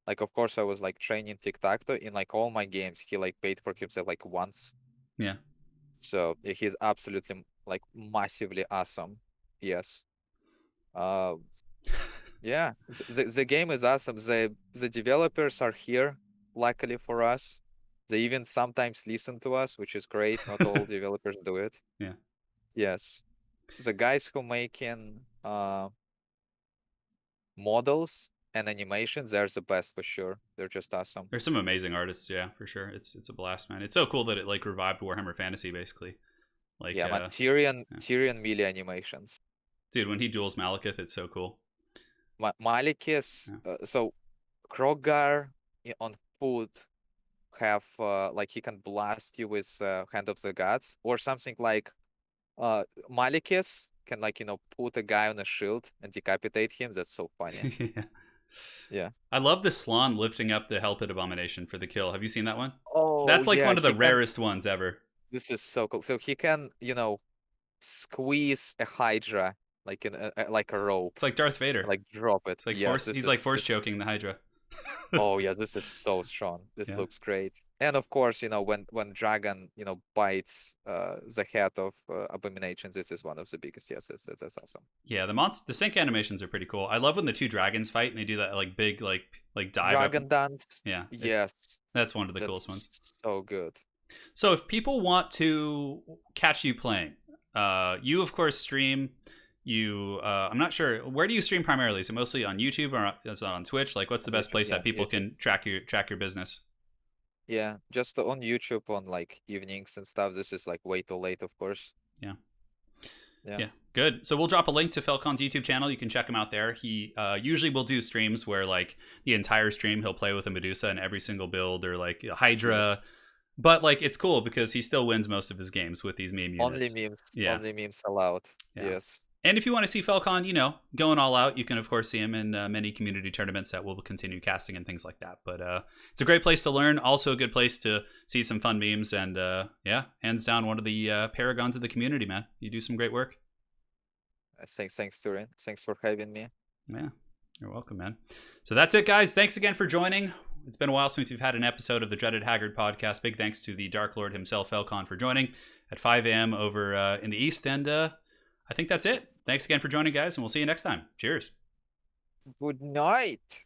like of course I was like training tic tac toe in like all my games. He like paid for himself like once. Yeah. So he's absolutely like massively awesome. Yes. Yeah. The game is awesome. The developers are here, luckily for us. They even sometimes listen to us, which is great. Not all developers do it. Yeah. Yes. The guys who making models and animations, they're the best for sure. They're just awesome. There's some amazing artists, yeah, for sure. It's a blast, man. It's so cool that it like revived Warhammer Fantasy, basically. Like, yeah, man. Tyrion melee animations. Dude, when he duels Malekith, it's so cool. Malekith, so Krogar on foot have like he can blast you with Hand of the Gods, or something like Malekith can like put a guy on a shield and decapitate him. That's so funny. Yeah. Yeah. I love the Slan lifting up the Hellpit Abomination for the kill. Have you seen that one? Oh, that's like yeah, one of the rarest ones ever. This is so cool. So he can, squeeze a Hydra like in like a rope. It's like Darth Vader. Like drop it. It's like yes, he's like force choking the Hydra. Oh yeah, this is so strong. This looks great. And of course, when dragon, bites the head of Abomination, this is one of the biggest. Yes, that's awesome. Yeah, the sync animations are pretty cool. I love when the two dragons fight and they do that like big like dive dragon up. dance. Yeah. Yes. That's one of the coolest ones. So good. So if people want to catch you playing, you of course stream. You, I'm not sure. Where do you stream primarily? Is it mostly on YouTube or is it on Twitch? Like, what's the best place that people can track your business? Yeah, just on YouTube on like evenings and stuff. This is like way too late, of course. Yeah. Good. So we'll drop a link to Felkon's YouTube channel. You can check him out there. He usually will do streams where like the entire stream he'll play with a Medusa in every single build or like a Hydra. Yes. But like it's cool because he still wins most of his games with these meme units. Only memes allowed. Yeah. Yes. And if you want to see Felkon, going all out, you can, of course, see him in many community tournaments that will continue casting and things like that. But it's a great place to learn. Also a good place to see some fun memes. And, hands down, one of the paragons of the community, man. You do some great work. Thanks, Turin. Thanks for having me. Yeah, you're welcome, man. So that's it, guys. Thanks again for joining. It's been a while since we've had an episode of the Dreaded Haggard podcast. Big thanks to the Dark Lord himself, Felkon, for joining at 5 a.m. over in the East. And I think that's it. Thanks again for joining, guys, and we'll see you next time. Cheers. Good night.